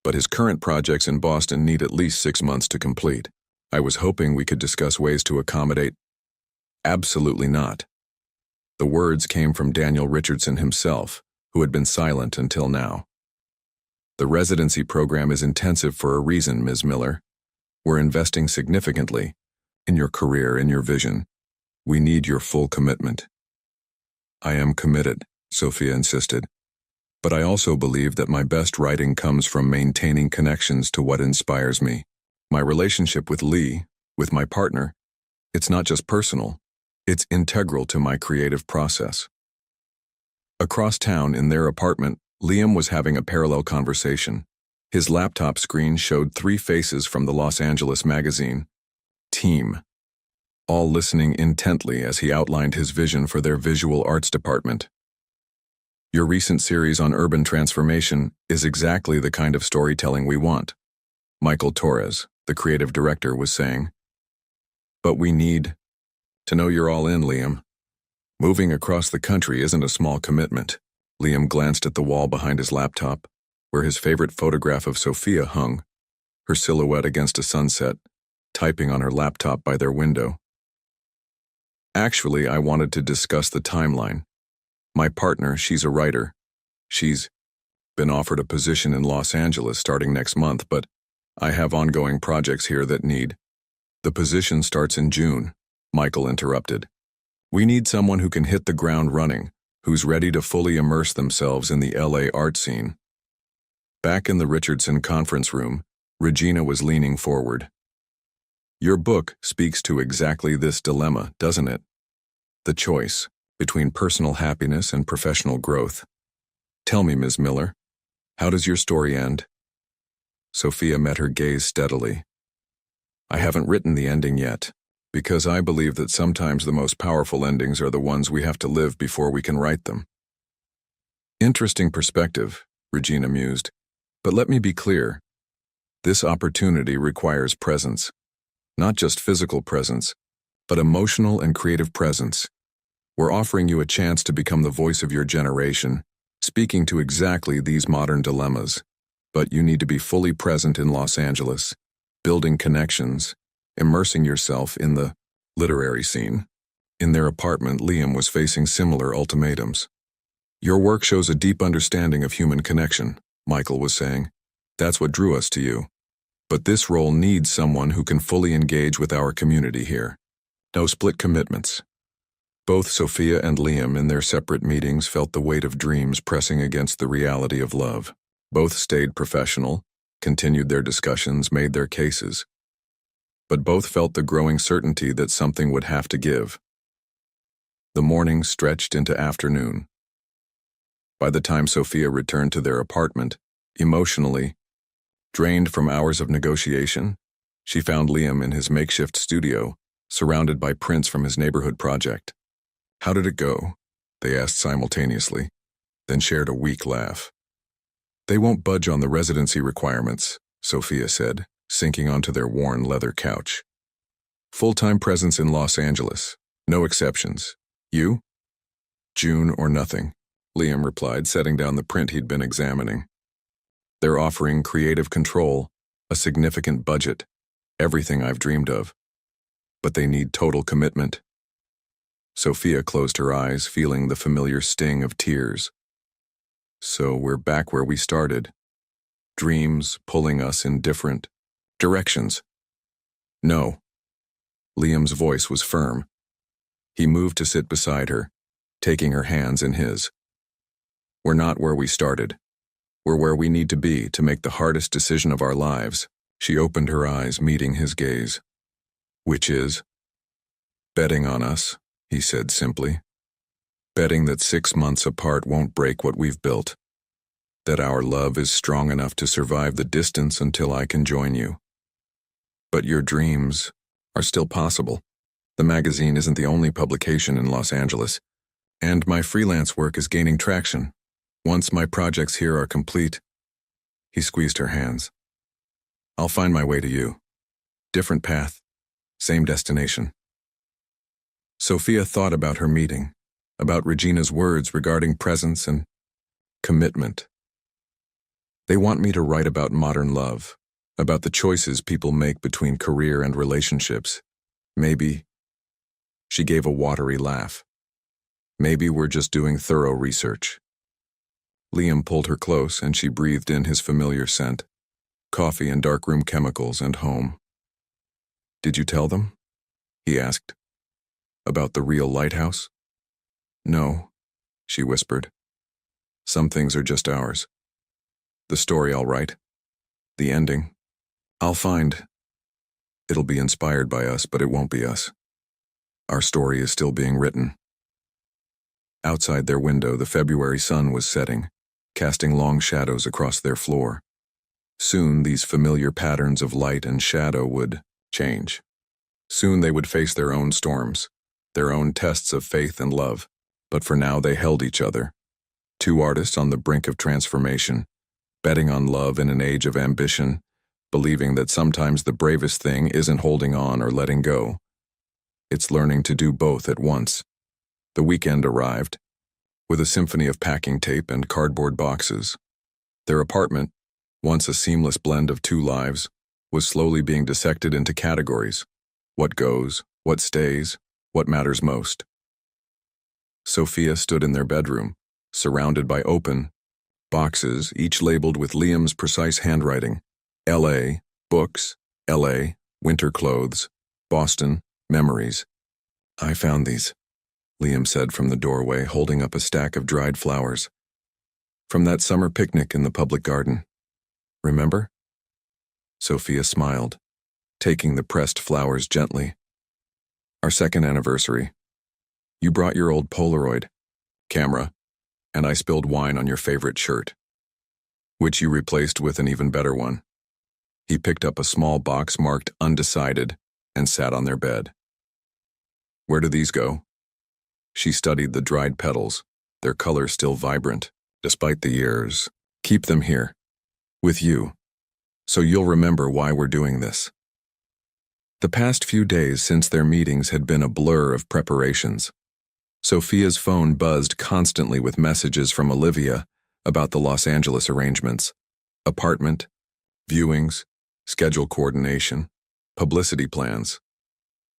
but his current projects in Boston need at least 6 months to complete. I was hoping we could discuss ways to accommodate. Absolutely not. The words came from Daniel Richardson himself, who had been silent until now. The residency program is intensive for a reason, Ms. Miller. We're investing significantly in your career, in your vision. We need your full commitment. I am committed, Sophia insisted. But I also believe that my best writing comes from maintaining connections to what inspires me. My relationship with Lee, with my partner, it's not just personal, it's integral to my creative process. Across town in their apartment, Liam was having a parallel conversation. His laptop screen showed 3 faces from the Los Angeles magazine, Team, all listening intently as he outlined his vision for their visual arts department. Your recent series on urban transformation is exactly the kind of storytelling we want, Michael Torres, the creative director, was saying. But we need to know you're all in, Liam. Moving across the country isn't a small commitment. Liam glanced at the wall behind his laptop, where his favorite photograph of Sophia hung, her silhouette against a sunset, typing on her laptop by their window. Actually, I wanted to discuss the timeline. My partner, she's a writer. She's been offered a position in Los Angeles starting next month, but I have ongoing projects here that need. The position starts in June, Michael interrupted. We need someone who can hit the ground running, who's ready to fully immerse themselves in the LA art scene. Back in the Richardson conference room, Regina was leaning forward. Your book speaks to exactly this dilemma, doesn't it? The choice between personal happiness and professional growth. Tell me, Ms. Miller, how does your story end? Sophia met her gaze steadily. I haven't written the ending yet, because I believe that sometimes the most powerful endings are the ones we have to live before we can write them. Interesting perspective, Regina mused, but let me be clear. This opportunity requires presence. Not just physical presence, but emotional and creative presence. We're offering you a chance to become the voice of your generation, speaking to exactly these modern dilemmas. But you need to be fully present in Los Angeles, building connections, immersing yourself in the literary scene. In their apartment, Liam was facing similar ultimatums. Your work shows a deep understanding of human connection, Michael was saying. That's what drew us to you. But this role needs someone who can fully engage with our community here. No split commitments. Both Sophia and Liam in their separate meetings felt the weight of dreams pressing against the reality of love. Both stayed professional, continued their discussions, made their cases. But both felt the growing certainty that something would have to give. The morning stretched into afternoon. By the time Sophia returned to their apartment, emotionally, drained from hours of negotiation, she found Liam in his makeshift studio, surrounded by prints from his neighborhood project. How did it go? They asked simultaneously, then shared a weak laugh. They won't budge on the residency requirements, Sophia said, sinking onto their worn leather couch. Full-time presence in Los Angeles, no exceptions. You? June or nothing, Liam replied, setting down the print he'd been examining. They're offering creative control, a significant budget, everything I've dreamed of. But they need total commitment. Sophia closed her eyes, feeling the familiar sting of tears. So we're back where we started. Dreams pulling us in different directions. No. Liam's voice was firm. He moved to sit beside her, taking her hands in his. We're not where we started. We're where we need to be to make the hardest decision of our lives. She opened her eyes, meeting his gaze. Which is? Betting on us, he said simply. Betting that 6 months apart won't break what we've built. That our love is strong enough to survive the distance until I can join you. But your dreams are still possible. The magazine isn't the only publication in Los Angeles. And my freelance work is gaining traction. Once my projects here are complete, he squeezed her hands. I'll find my way to you. Different path, same destination. Sophia thought about her meeting, about Regina's words regarding presence and commitment. They want me to write about modern love, about the choices people make between career and relationships. Maybe, she gave a watery laugh. Maybe we're just doing thorough research. Liam pulled her close and she breathed in his familiar scent, coffee and darkroom chemicals and home. Did you tell them? He asked. About the real lighthouse? No, she whispered. Some things are just ours. The story I'll write. The ending. I'll find. It'll be inspired by us, but it won't be us. Our story is still being written. Outside their window, the February sun was setting, casting long shadows across their floor. Soon, these familiar patterns of light and shadow would change. Soon they would face their own storms, their own tests of faith and love. But for now, they held each other. Two artists on the brink of transformation, betting on love in an age of ambition, believing that sometimes the bravest thing isn't holding on or letting go. It's learning to do both at once. The weekend arrived, with a symphony of packing tape and cardboard boxes. Their apartment, once a seamless blend of two lives, was slowly being dissected into categories. What goes, what stays, what matters most. Sophia stood in their bedroom, surrounded by open boxes, each labeled with Liam's precise handwriting. L.A., books, L.A., winter clothes, Boston, memories. I found these, Liam said from the doorway, holding up a stack of dried flowers. From that summer picnic in the public garden. Remember? Sophia smiled, taking the pressed flowers gently. Our second anniversary. You brought your old Polaroid camera, and I spilled wine on your favorite shirt, which you replaced with an even better one. He picked up a small box marked undecided and sat on their bed. Where do these go? She studied the dried petals, their color still vibrant, despite the years. Keep them here, with you, so you'll remember why we're doing this. The past few days since their meetings had been a blur of preparations. Sophia's phone buzzed constantly with messages from Olivia about the Los Angeles arrangements, apartment, viewings, schedule coordination, publicity plans.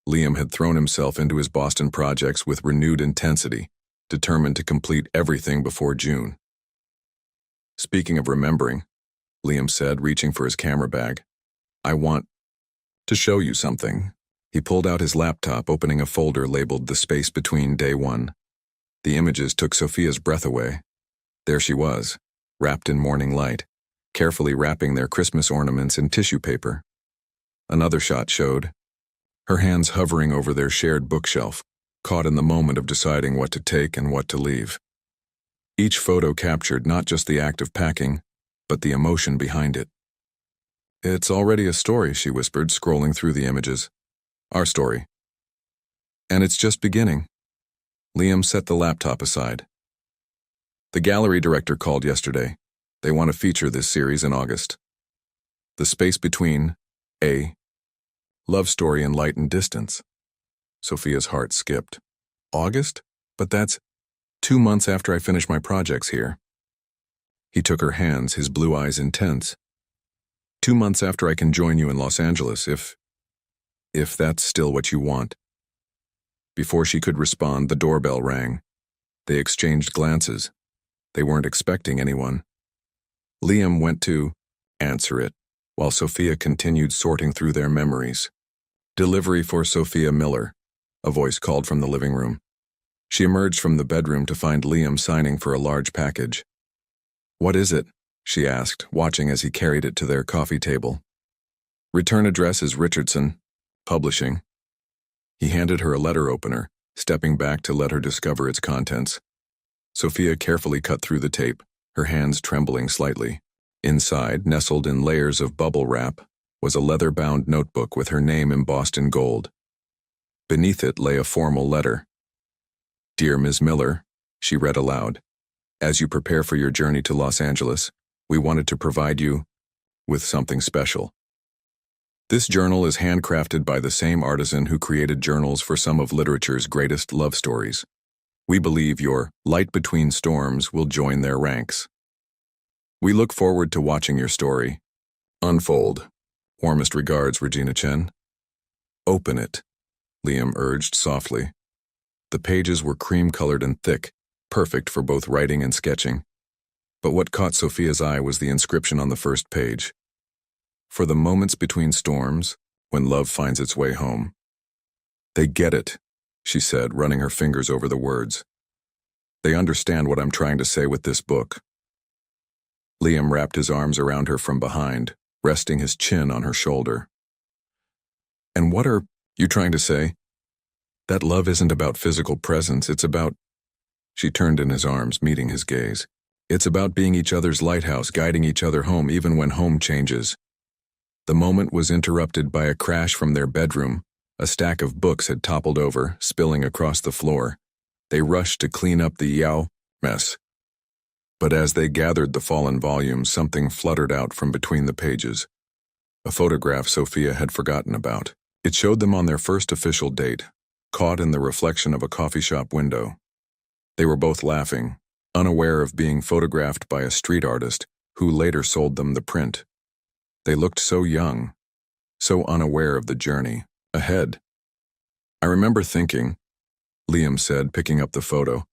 Liam had thrown himself into his Boston projects with renewed intensity, determined to complete everything before June. Speaking of remembering, Liam said, reaching for his camera bag, I want to show you something. He pulled out his laptop, opening a folder labeled The Space Between Day 1. The images took Sophia's breath away. There she was, wrapped in morning light, carefully wrapping their Christmas ornaments in tissue paper. Another shot showed her hands hovering over their shared bookshelf, caught in the moment of deciding what to take and what to leave. Each photo captured not just the act of packing, but the emotion behind it. It's already a story, she whispered, scrolling through the images. Our story. And it's just beginning. Liam set the laptop aside. The gallery director called yesterday. They want to feature this series in August. The Space Between, A. Love Story in Light and Distance. Sophia's heart skipped. August? But that's 2 months after I finish my projects here. He took her hands, his blue eyes intense. 2 months after I can join you in Los Angeles, if that's still what you want. Before she could respond, the doorbell rang. They exchanged glances. They weren't expecting anyone. Liam went to answer it, while Sophia continued sorting through their memories. Delivery for Sophia Miller, a voice called from the living room. She emerged from the bedroom to find Liam signing for a large package. What is it? She asked, watching as he carried it to their coffee table. Return address is Richardson, Publishing. He handed her a letter opener, stepping back to let her discover its contents. Sophia carefully cut through the tape, her hands trembling slightly. Inside, nestled in layers of bubble wrap, was a leather-bound notebook with her name embossed in gold. Beneath it lay a formal letter. Dear Ms. Miller, She read aloud. As you prepare for your journey to Los Angeles, we wanted to provide you with something special. This journal is handcrafted by the same artisan who created journals for some of literature's greatest love stories. We believe your light between storms will join their ranks. We look forward to watching your story unfold. Warmest regards, Regina Chen. Open it, Liam urged softly. The pages were cream-colored and thick, perfect for both writing and sketching. But what caught Sophia's eye was the inscription on the first page. For the moments between storms, when love finds its way home. They get it, she said, running her fingers over the words. They understand what I'm trying to say with this book. Liam wrapped his arms around her from behind, resting his chin on her shoulder. And what are you trying to say? That love isn't about physical presence, it's about... She turned in his arms, meeting his gaze. It's about being each other's lighthouse, guiding each other home even when home changes. The moment was interrupted by a crash from their bedroom. A stack of books had toppled over, spilling across the floor. They rushed to clean up the mess. But as they gathered the fallen volumes, something fluttered out from between the pages. A photograph Sophia had forgotten about. It showed them on their first official date, caught in the reflection of a coffee shop window. They were both laughing, unaware of being photographed by a street artist who later sold them the print. They looked so young, so unaware of the journey ahead. I remember thinking, Liam said, picking up the photo,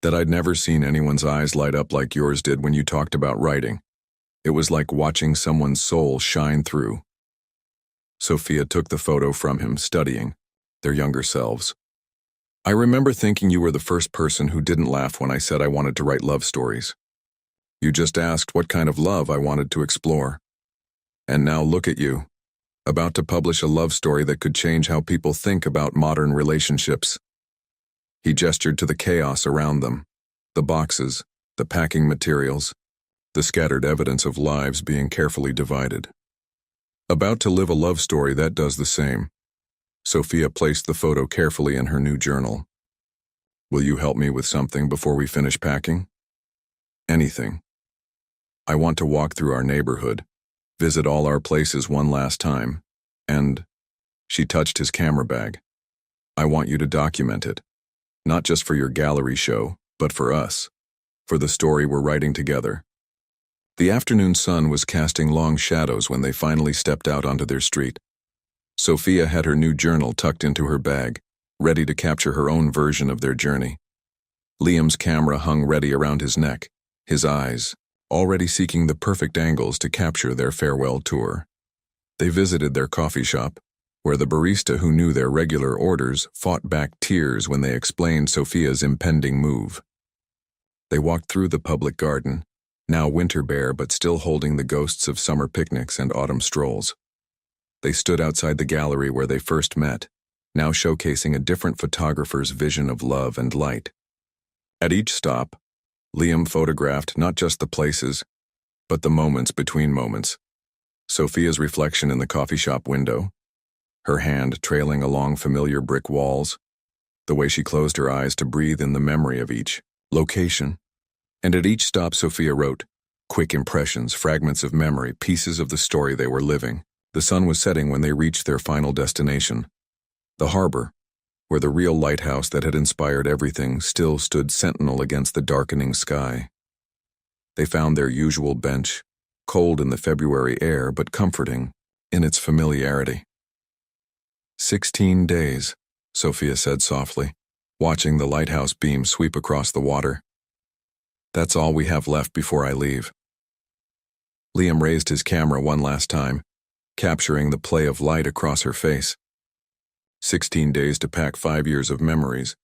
that I'd never seen anyone's eyes light up like yours did when you talked about writing. It was like watching someone's soul shine through. Sophia took the photo from him, studying their younger selves. I remember thinking you were the first person who didn't laugh when I said I wanted to write love stories. You just asked what kind of love I wanted to explore. And now look at you, about to publish a love story that could change how people think about modern relationships. He gestured to the chaos around them, the boxes, the packing materials, the scattered evidence of lives being carefully divided. About to live a love story that does the same. Sophia placed the photo carefully in her new journal. Will you help me with something before we finish packing? Anything. I want to walk through our neighborhood, visit all our places one last time, and... She touched his camera bag. I want you to document it. Not just for your gallery show, but for us. For the story we're writing together. The afternoon sun was casting long shadows when they finally stepped out onto their street. Sophia had her new journal tucked into her bag, ready to capture her own version of their journey. Liam's camera hung ready around his neck, his eyes already seeking the perfect angles to capture their farewell tour. They visited their coffee shop, where the barista who knew their regular orders fought back tears when they explained Sophia's impending move. They walked through the public garden, now winter bare but still holding the ghosts of summer picnics and autumn strolls. They stood outside the gallery where they first met, now showcasing a different photographer's vision of love and light. At each stop, Liam photographed not just the places, but the moments between moments. Sophia's reflection in the coffee shop window, her hand trailing along familiar brick walls, the way she closed her eyes to breathe in the memory of each location. And at each stop Sophia wrote, quick impressions, fragments of memory, pieces of the story they were living. The sun was setting when they reached their final destination. The harbor, where the real lighthouse that had inspired everything still stood sentinel against the darkening sky. They found their usual bench, cold in the February air but comforting in its familiarity. 16 days, Sophia said softly, watching the lighthouse beam sweep across the water. That's all we have left before I leave. Liam raised his camera one last time, capturing the play of light across her face. 16 days to pack 5 years of memories.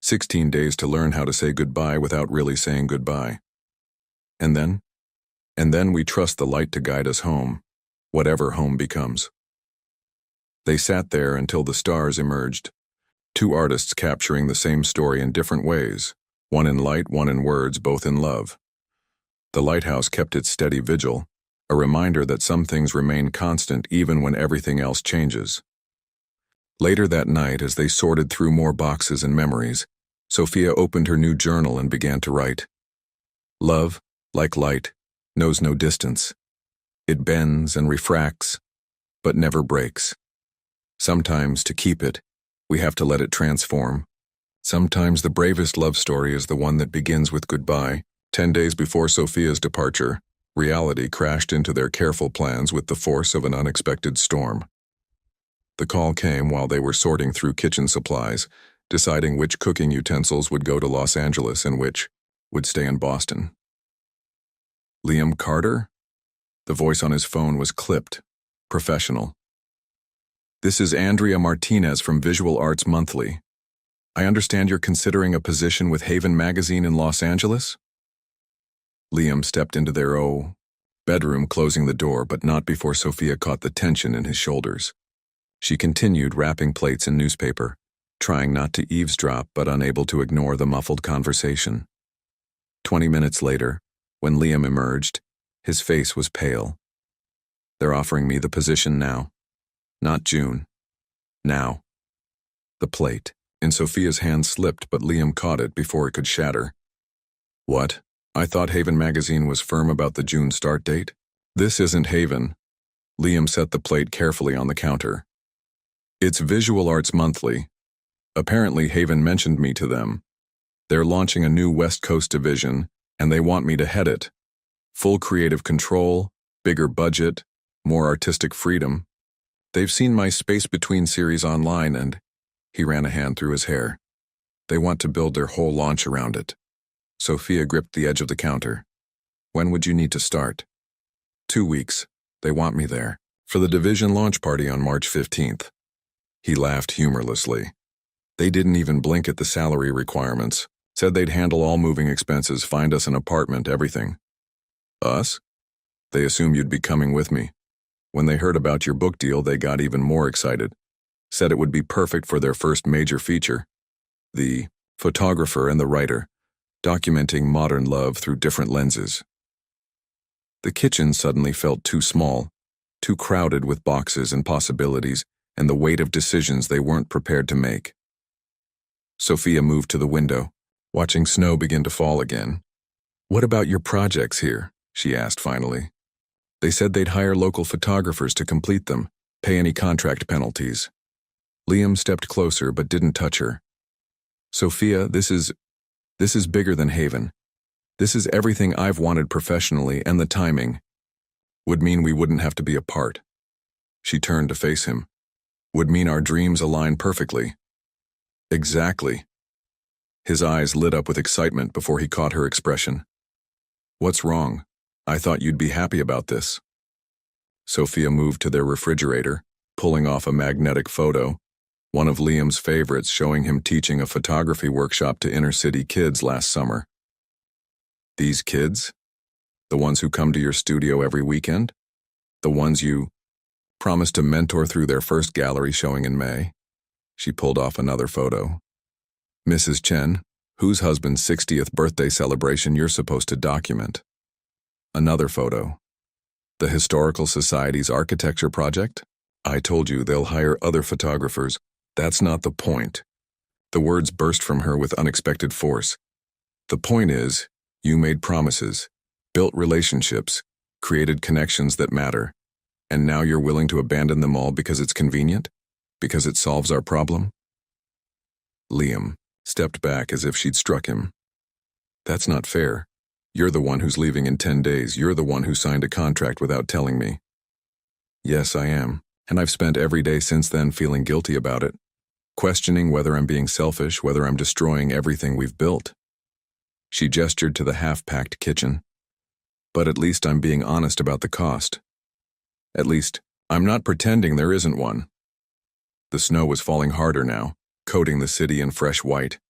16 days to learn how to say goodbye without really saying goodbye. And then we trust the light to guide us home, whatever home becomes. They sat there until the stars emerged. Two artists capturing the same story in different ways, one in light, one in words, both in love. The lighthouse kept its steady vigil, a reminder that some things remain constant even when everything else changes. Later that night, as they sorted through more boxes and memories, Sophia opened her new journal and began to write. Love, like light, knows no distance. It bends and refracts, but never breaks. Sometimes, to keep it, we have to let it transform. Sometimes the bravest love story is the one that begins with goodbye. 10 days before Sophia's departure, reality crashed into their careful plans with the force of an unexpected storm. The call came while they were sorting through kitchen supplies, deciding which cooking utensils would go to Los Angeles and which would stay in Boston. Liam Carter? The voice on his phone was clipped, professional. This is Andrea Martinez from Visual Arts Monthly. I understand you're considering a position with Haven magazine in Los Angeles? Liam stepped into their bedroom, closing the door, but not before Sophia caught the tension in his shoulders. She continued wrapping plates in newspaper, trying not to eavesdrop but unable to ignore the muffled conversation. 20 minutes later, when Liam emerged, his face was pale. They're offering me the position now. Not June. Now. The plate in Sophia's hand slipped, but Liam caught it before it could shatter. What? I thought Haven magazine was firm about the June start date? This isn't Haven. Liam set the plate carefully on the counter. It's Visual Arts Monthly. Apparently Haven mentioned me to them. They're launching a new West Coast division, and they want me to head it. Full creative control, bigger budget, more artistic freedom. They've seen my Space Between series online and, he ran a hand through his hair. They want to build their whole launch around it. Sophia gripped the edge of the counter. When would you need to start? 2 weeks. They want me there. For the division launch party on March 15th. He laughed humorlessly. They didn't even blink at the salary requirements. Said they'd handle all moving expenses, find us an apartment, everything. Us? They assume you'd be coming with me. When they heard about your book deal, they got even more excited. Said it would be perfect for their first major feature. The photographer and the writer, documenting modern love through different lenses. The kitchen suddenly felt too small, too crowded with boxes and possibilities and the weight of decisions they weren't prepared to make. Sophia moved to the window, watching snow begin to fall again. What about your projects here? She asked finally. They said they'd hire local photographers to complete them, pay any contract penalties. Liam stepped closer but didn't touch her. Sophia, this is bigger than Haven. This is everything I've wanted professionally, and the timing would mean we wouldn't have to be apart. She turned to face him. Would mean our dreams align perfectly. Exactly. His eyes lit up with excitement before he caught her expression. What's wrong? I thought you'd be happy about this. Sophia moved to their refrigerator, pulling off a magnetic photo, one of Liam's favorites, showing him teaching a photography workshop to inner-city kids last summer. These kids? The ones who come to your studio every weekend? The ones you promised to mentor through their first gallery showing in May? She pulled off another photo. Mrs. Chen, whose husband's 60th birthday celebration you're supposed to document. Another photo. The Historical Society's architecture project? I told you they'll hire other photographers. That's not the point. The words burst from her with unexpected force. The point is, you made promises, built relationships, created connections that matter, and now you're willing to abandon them all because it's convenient? Because it solves our problem? Liam stepped back as if she'd struck him. That's not fair. You're the one who's leaving in 10 days. You're the one who signed a contract without telling me. Yes, I am, and I've spent every day since then feeling guilty about it, questioning whether I'm being selfish, whether I'm destroying everything we've built. She gestured to the half-packed kitchen. But at least I'm being honest about the cost. At least, I'm not pretending there isn't one. The snow was falling harder now, coating the city in fresh white.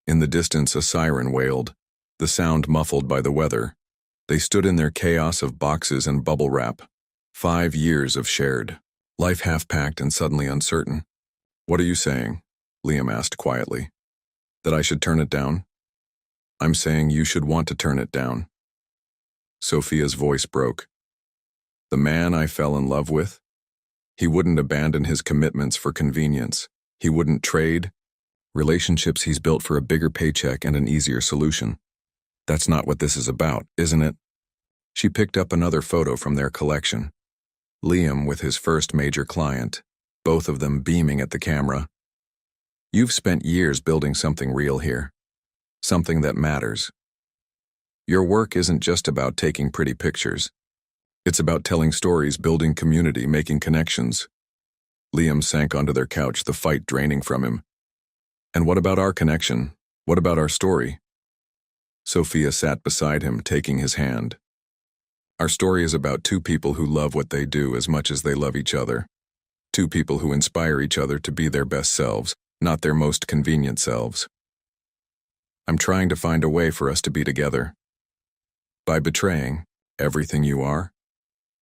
In the distance, a siren wailed, the sound muffled by the weather. They stood in their chaos of boxes and bubble wrap. 5 years of shared life, half-packed and suddenly uncertain. What are you saying? Liam asked quietly. That I should turn it down? I'm saying you should want to turn it down. Sophia's voice broke. The man I fell in love with? He wouldn't abandon his commitments for convenience. He wouldn't trade Relationships he's built for a bigger paycheck and an easier solution. That's not what this is about, isn't it? She picked up another photo from their collection. Liam with his first major client, both of them beaming at the camera. You've spent years building something real here. Something that matters. Your work isn't just about taking pretty pictures. It's about telling stories, building community, making connections. Liam sank onto their couch, the fight draining from him. And what about our connection? What about our story? Sophia sat beside him, taking his hand. Our story is about two people who love what they do as much as they love each other. Two people who inspire each other to be their best selves, not their most convenient selves. I'm trying to find a way for us to be together. By betraying everything you are,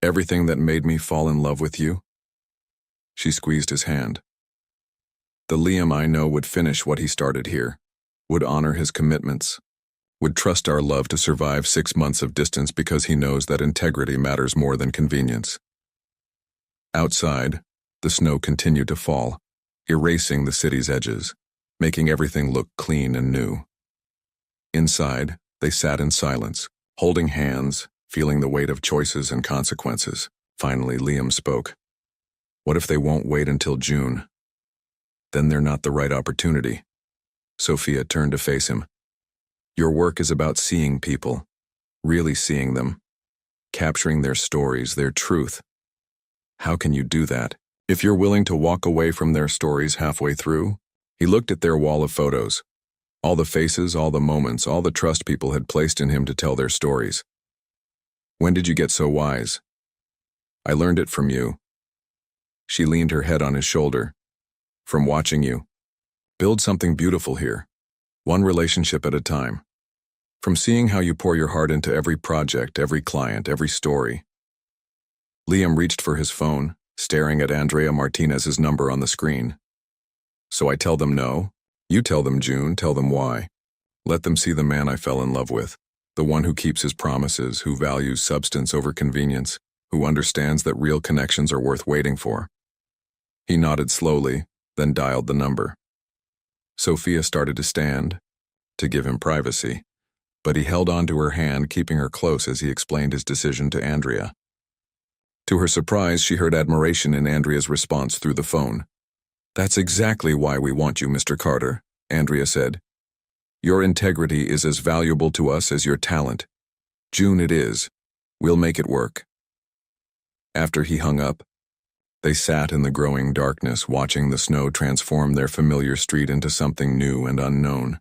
everything that made me fall in love with you. She squeezed his hand. The Liam I know would finish what he started here, would honor his commitments, would trust our love to survive 6 months of distance because he knows that integrity matters more than convenience. Outside, the snow continued to fall, erasing the city's edges, making everything look clean and new. Inside, they sat in silence, holding hands, feeling the weight of choices and consequences. Finally, Liam spoke. What if they won't wait until June? Then they're not the right opportunity. Sophia turned to face him. Your work is about seeing people, really seeing them, capturing their stories, their truth. How can you do that? If you're willing to walk away from their stories halfway through? He looked at their wall of photos. All the faces, all the moments, all the trust people had placed in him to tell their stories. When did you get so wise? I learned it from you. She leaned her head on his shoulder. From watching you. Build something beautiful here. One relationship at a time. From seeing how you pour your heart into every project, every client, every story. Liam reached for his phone, staring at Andrea Martinez's number on the screen. So I tell them no? You tell them June, tell them why. Let them see the man I fell in love with, the one who keeps his promises, who values substance over convenience, who understands that real connections are worth waiting for. He nodded slowly, then dialed the number. Sophia started to stand, to give him privacy, but he held onto her hand, keeping her close as he explained his decision to Andrea. To her surprise, she heard admiration in Andrea's response through the phone. That's exactly why we want you, Mr. Carter, Andrea said. Your integrity is as valuable to us as your talent. June it is. We'll make it work. After he hung up, they sat in the growing darkness, watching the snow transform their familiar street into something new and unknown.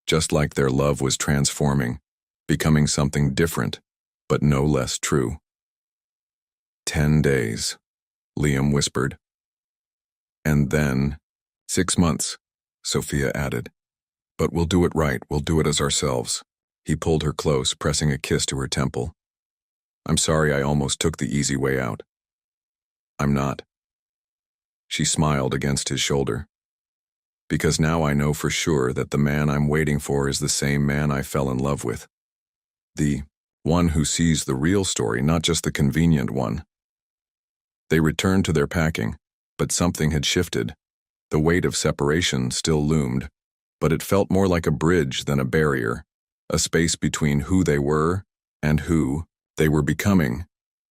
Just like their love was transforming, becoming something different, but no less true. 10 days, Liam whispered. And then, 6 months, Sophia added. But we'll do it right, we'll do it as ourselves. He pulled her close, pressing a kiss to her temple. I'm sorry I almost took the easy way out. I'm not. She smiled against his shoulder. Because now I know for sure that the man I'm waiting for is the same man I fell in love with. The one who sees the real story, not just the convenient one. They returned to their packing, but something had shifted. The weight of separation still loomed, but it felt more like a bridge than a barrier, a space between who they were and who they were becoming,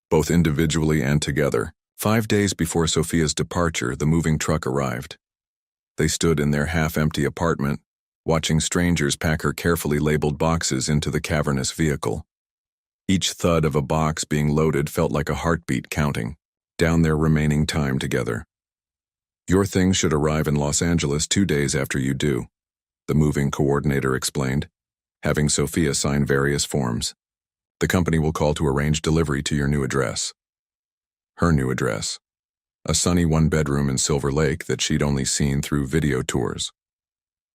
both individually and together. 5 days before Sophia's departure, the moving truck arrived. They stood in their half-empty apartment, watching strangers pack her carefully labeled boxes into the cavernous vehicle. Each thud of a box being loaded felt like a heartbeat counting down their remaining time together. Your things should arrive in Los Angeles 2 days after you do, the moving coordinator explained, having Sophia sign various forms. The company will call to arrange delivery to your new address. Her new address. A sunny one-bedroom in Silver Lake that she'd only seen through video tours.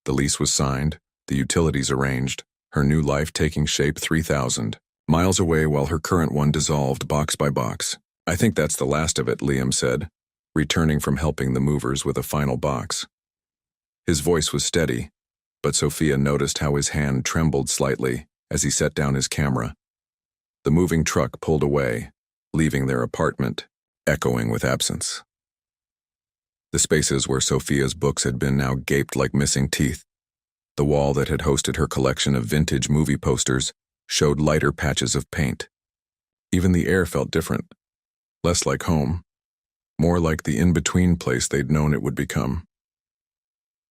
The lease was signed, the utilities arranged, her new life taking shape 3,000 miles away while her current one dissolved box by box. I think that's the last of it, Liam said, returning from helping the movers with a final box. His voice was steady, but Sophia noticed how his hand trembled slightly as he set down his camera. The moving truck pulled away, leaving their apartment echoing with absence. The spaces where Sophia's books had been now gaped like missing teeth. The wall that had hosted her collection of vintage movie posters showed lighter patches of paint. Even the air felt different, less like home, more like the in-between place they'd known it would become.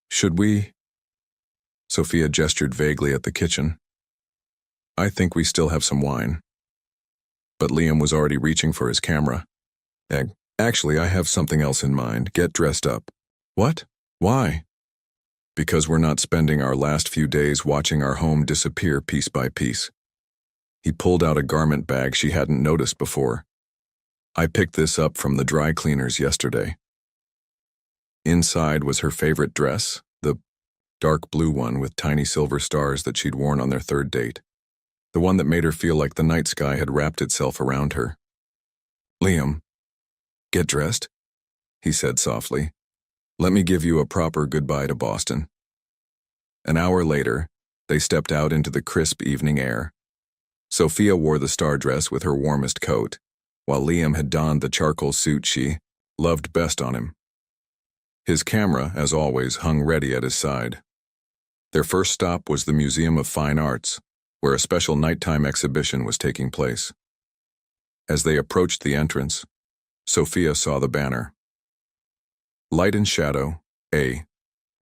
"Should we?" Sophia gestured vaguely at the kitchen. "I think we still have some wine." But Liam was already reaching for his camera. Actually, I have something else in mind. Get dressed up." "What? Why?" "Because we're not spending our last few days watching our home disappear piece by piece." He pulled out a garment bag she hadn't noticed before. "I picked this up from the dry cleaners yesterday." Inside was her favorite dress, the dark blue one with tiny silver stars that she'd worn on their third date. The one that made her feel like the night sky had wrapped itself around her. "Liam, get dressed," he said softly. "Let me give you a proper goodbye to Boston." An hour later, they stepped out into the crisp evening air. Sophia wore the star dress with her warmest coat, while Liam had donned the charcoal suit she loved best on him. His camera, as always, hung ready at his side. Their first stop was the Museum of Fine Arts, where a special nighttime exhibition was taking place. As they approached the entrance, Sophia saw the banner. "Light and Shadow, A.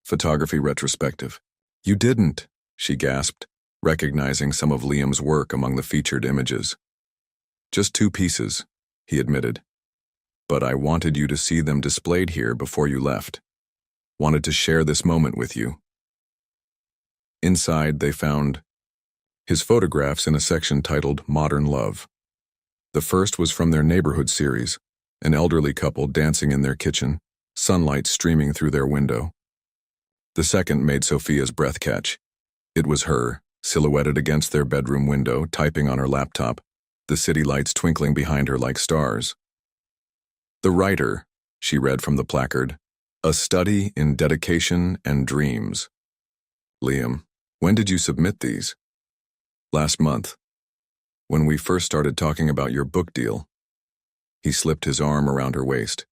Photography Retrospective." "You didn't," she gasped, recognizing some of Liam's work among the featured images. "Just 2 pieces," he admitted. "But I wanted you to see them displayed here before you left. Wanted to share this moment with you." Inside, they found his photographs in a section titled Modern Love. The first was from their neighborhood series, an elderly couple dancing in their kitchen, sunlight streaming through their window. The second made Sophia's breath catch. It was her, silhouetted against their bedroom window, typing on her laptop, the city lights twinkling behind her like stars. "The writer," she read from the placard, "a study in dedication and dreams." "Liam, when did you submit these?" "Last month, when we first started talking about your book deal." He slipped his arm around her waist.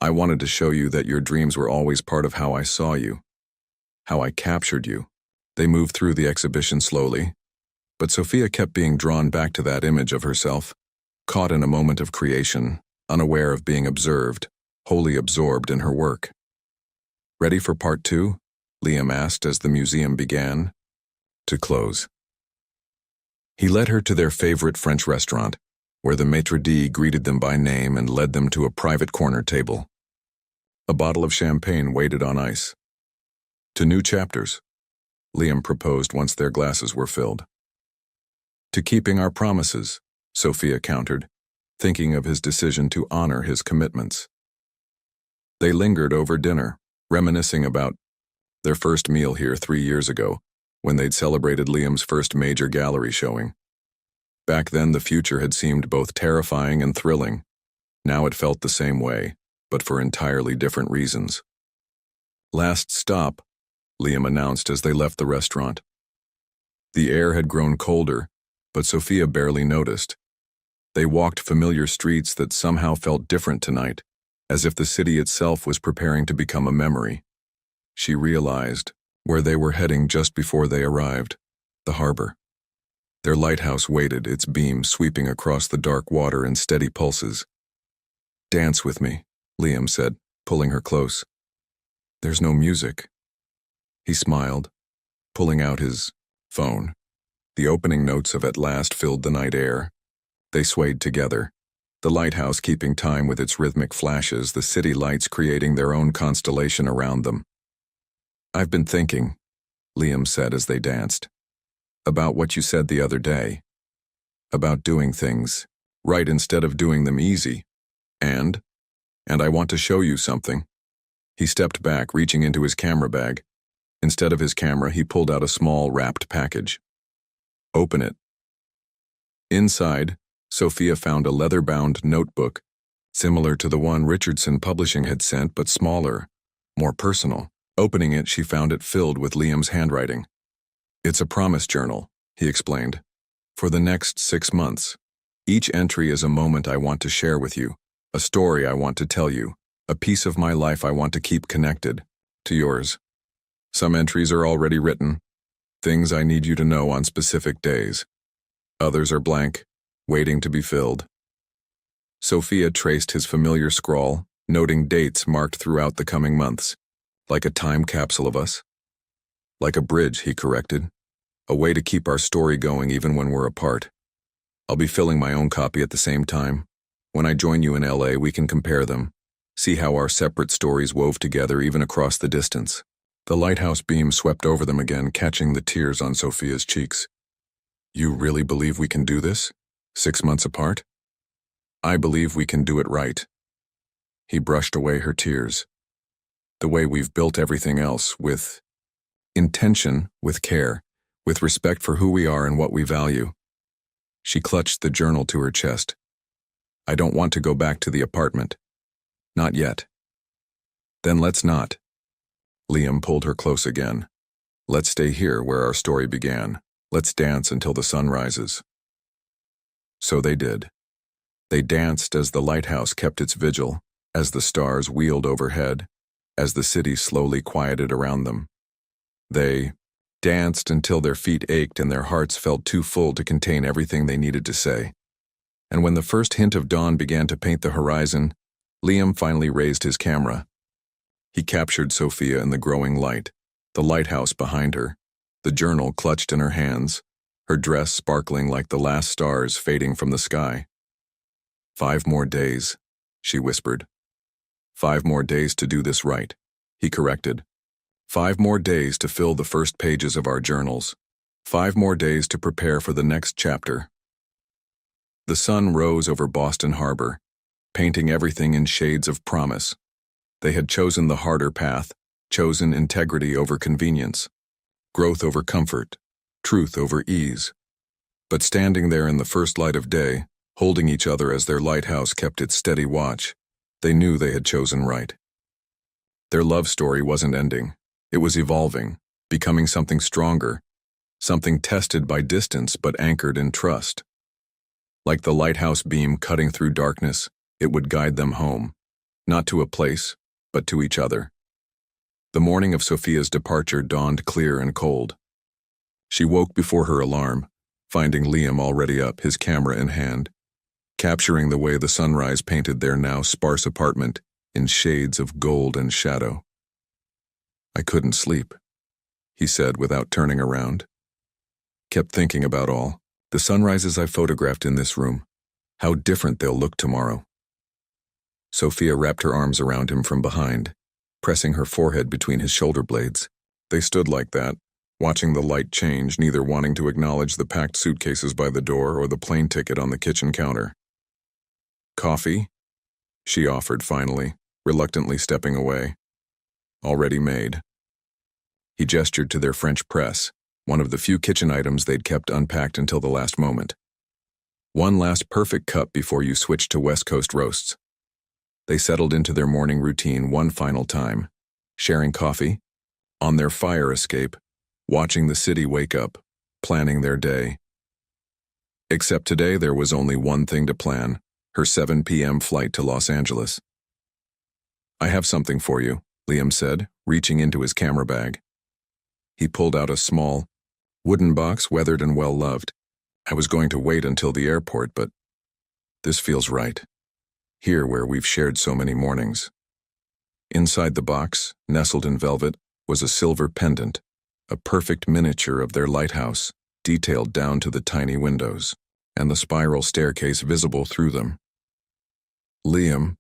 "I wanted to show you that your dreams were always part of how I saw you, how I captured you." They moved through the exhibition slowly, but Sophia kept being drawn back to that image of herself, caught in a moment of creation, unaware of being observed, wholly absorbed in her work. "Ready for part 2? Liam asked as the museum began to close. He led her to their favorite French restaurant, where the maitre d' greeted them by name and led them to a private corner table. A bottle of champagne waited on ice. "To new chapters," Liam proposed once their glasses were filled. "To keeping our promises," Sophia countered, thinking of his decision to honor his commitments. They lingered over dinner, reminiscing about their first meal here 3 years ago, when they'd celebrated Liam's first major gallery showing. Back then, the future had seemed both terrifying and thrilling. Now it felt the same way, but for entirely different reasons. "Last stop," Liam announced as they left the restaurant. The air had grown colder, but Sophia barely noticed. They walked familiar streets that somehow felt different tonight, as if the city itself was preparing to become a memory. She realized where they were heading just before they arrived: the harbor. Their lighthouse waited, its beams sweeping across the dark water in steady pulses. "Dance with me," Liam said, pulling her close. "There's no music." He smiled, pulling out his phone. The opening notes of At Last filled the night air. They swayed together, the lighthouse keeping time with its rhythmic flashes, the city lights creating their own constellation around them. "I've been thinking," Liam said as they danced, "about what you said the other day. About doing things right instead of doing them easy. And I want to show you something." He stepped back, reaching into his camera bag. Instead of his camera, he pulled out a small, wrapped package. "Open it." Inside, Sophia found a leather-bound notebook, similar to the one Richardson Publishing had sent, but smaller, more personal. Opening it, she found it filled with Liam's handwriting. "It's a promise journal," he explained. "For the next 6 months. Each entry is a moment I want to share with you, a story I want to tell you, A piece of my life I want to keep connected to yours. Some entries are already written, things I need you to know on specific days. Others are blank, waiting to be filled. Sophia traced his familiar scrawl, noting dates marked throughout the coming months, like a time capsule of us. Like a bridge, he corrected, a way to keep our story going even when we're apart. I'll be filling my own copy at the same time. When I join you in LA, we can compare them, see how our separate stories wove together even across the distance. The lighthouse beam swept over them again, catching the tears on Sophia's cheeks. You really believe we can do this? 6 months apart? I believe we can do it right. He brushed away her tears. The way we've built everything else, with intention, with care, with respect for who we are and what we value. She clutched the journal to her chest. I don't want to go back to the apartment. Not yet. Then let's not. Liam pulled her close again. Let's stay here where our story began. Let's dance until the sun rises. So they did. They danced as the lighthouse kept its vigil, as the stars wheeled overhead, as the city slowly quieted around them. They danced until their feet ached and their hearts felt too full to contain everything they needed to say. And when the first hint of dawn began to paint the horizon, Liam finally raised his camera. He captured Sophia in the growing light, the lighthouse behind her, the journal clutched in her hands, her dress sparkling like the last stars fading from the sky. 5 more days, she whispered. 5 more days to do this right, he corrected. 5 more days to fill the first pages of our journals. 5 more days to prepare for the next chapter. The sun rose over Boston Harbor, painting everything in shades of promise. They had chosen the harder path, chosen integrity over convenience, growth over comfort, truth over ease. But standing there in the first light of day, holding each other as their lighthouse kept its steady watch, they knew they had chosen right. Their love story wasn't ending. It was evolving, becoming something stronger, something tested by distance but anchored in trust. Like the lighthouse beam cutting through darkness, it would guide them home, not to a place, but to each other. The morning of Sophia's departure dawned clear and cold. She woke before her alarm, finding Liam already up, his camera in hand, capturing the way the sunrise painted their now sparse apartment in shades of gold and shadow. I couldn't sleep, he said without turning around. Kept thinking about all the sunrises I photographed in this room, how different they'll look tomorrow. Sophia wrapped her arms around him from behind, pressing her forehead between his shoulder blades. They stood like that, watching the light change, neither wanting to acknowledge the packed suitcases by the door or the plane ticket on the kitchen counter. Coffee? She offered finally, reluctantly stepping away. Already made. He gestured to their French press, one of the few kitchen items they'd kept unpacked until the last moment. One last perfect cup before you switched to West Coast roasts. They settled into their morning routine one final time, sharing coffee, on their fire escape, watching the city wake up, planning their day. Except today there was only one thing to plan, her 7 p.m. flight to Los Angeles. I have something for you, Liam said, reaching into his camera bag. He pulled out a small, wooden box, weathered and well-loved. I was going to wait until the airport, but this feels right. Here where we've shared so many mornings. Inside the box, nestled in velvet, was a silver pendant, a perfect miniature of their lighthouse, detailed down to the tiny windows, and the spiral staircase visible through them. Liam.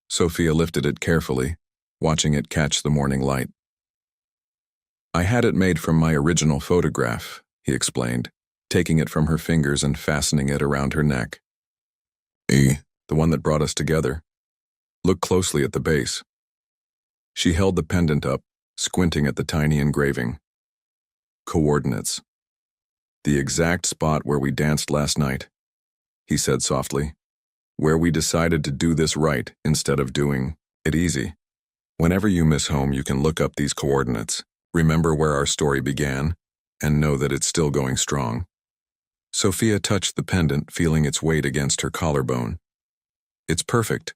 Sophia lifted it carefully, watching it catch the morning light. I had it made from my original photograph, he explained, taking it from her fingers and fastening it around her neck. The one that brought us together. Look closely at the base. She held the pendant up, squinting at the tiny engraving. Coordinates. The exact spot where we danced last night, he said softly. Where we decided to do this right instead of doing it easy. Whenever you miss home, you can look up these coordinates, remember where our story began, and know that it's still going strong. Sophia touched the pendant, feeling its weight against her collarbone. It's perfect,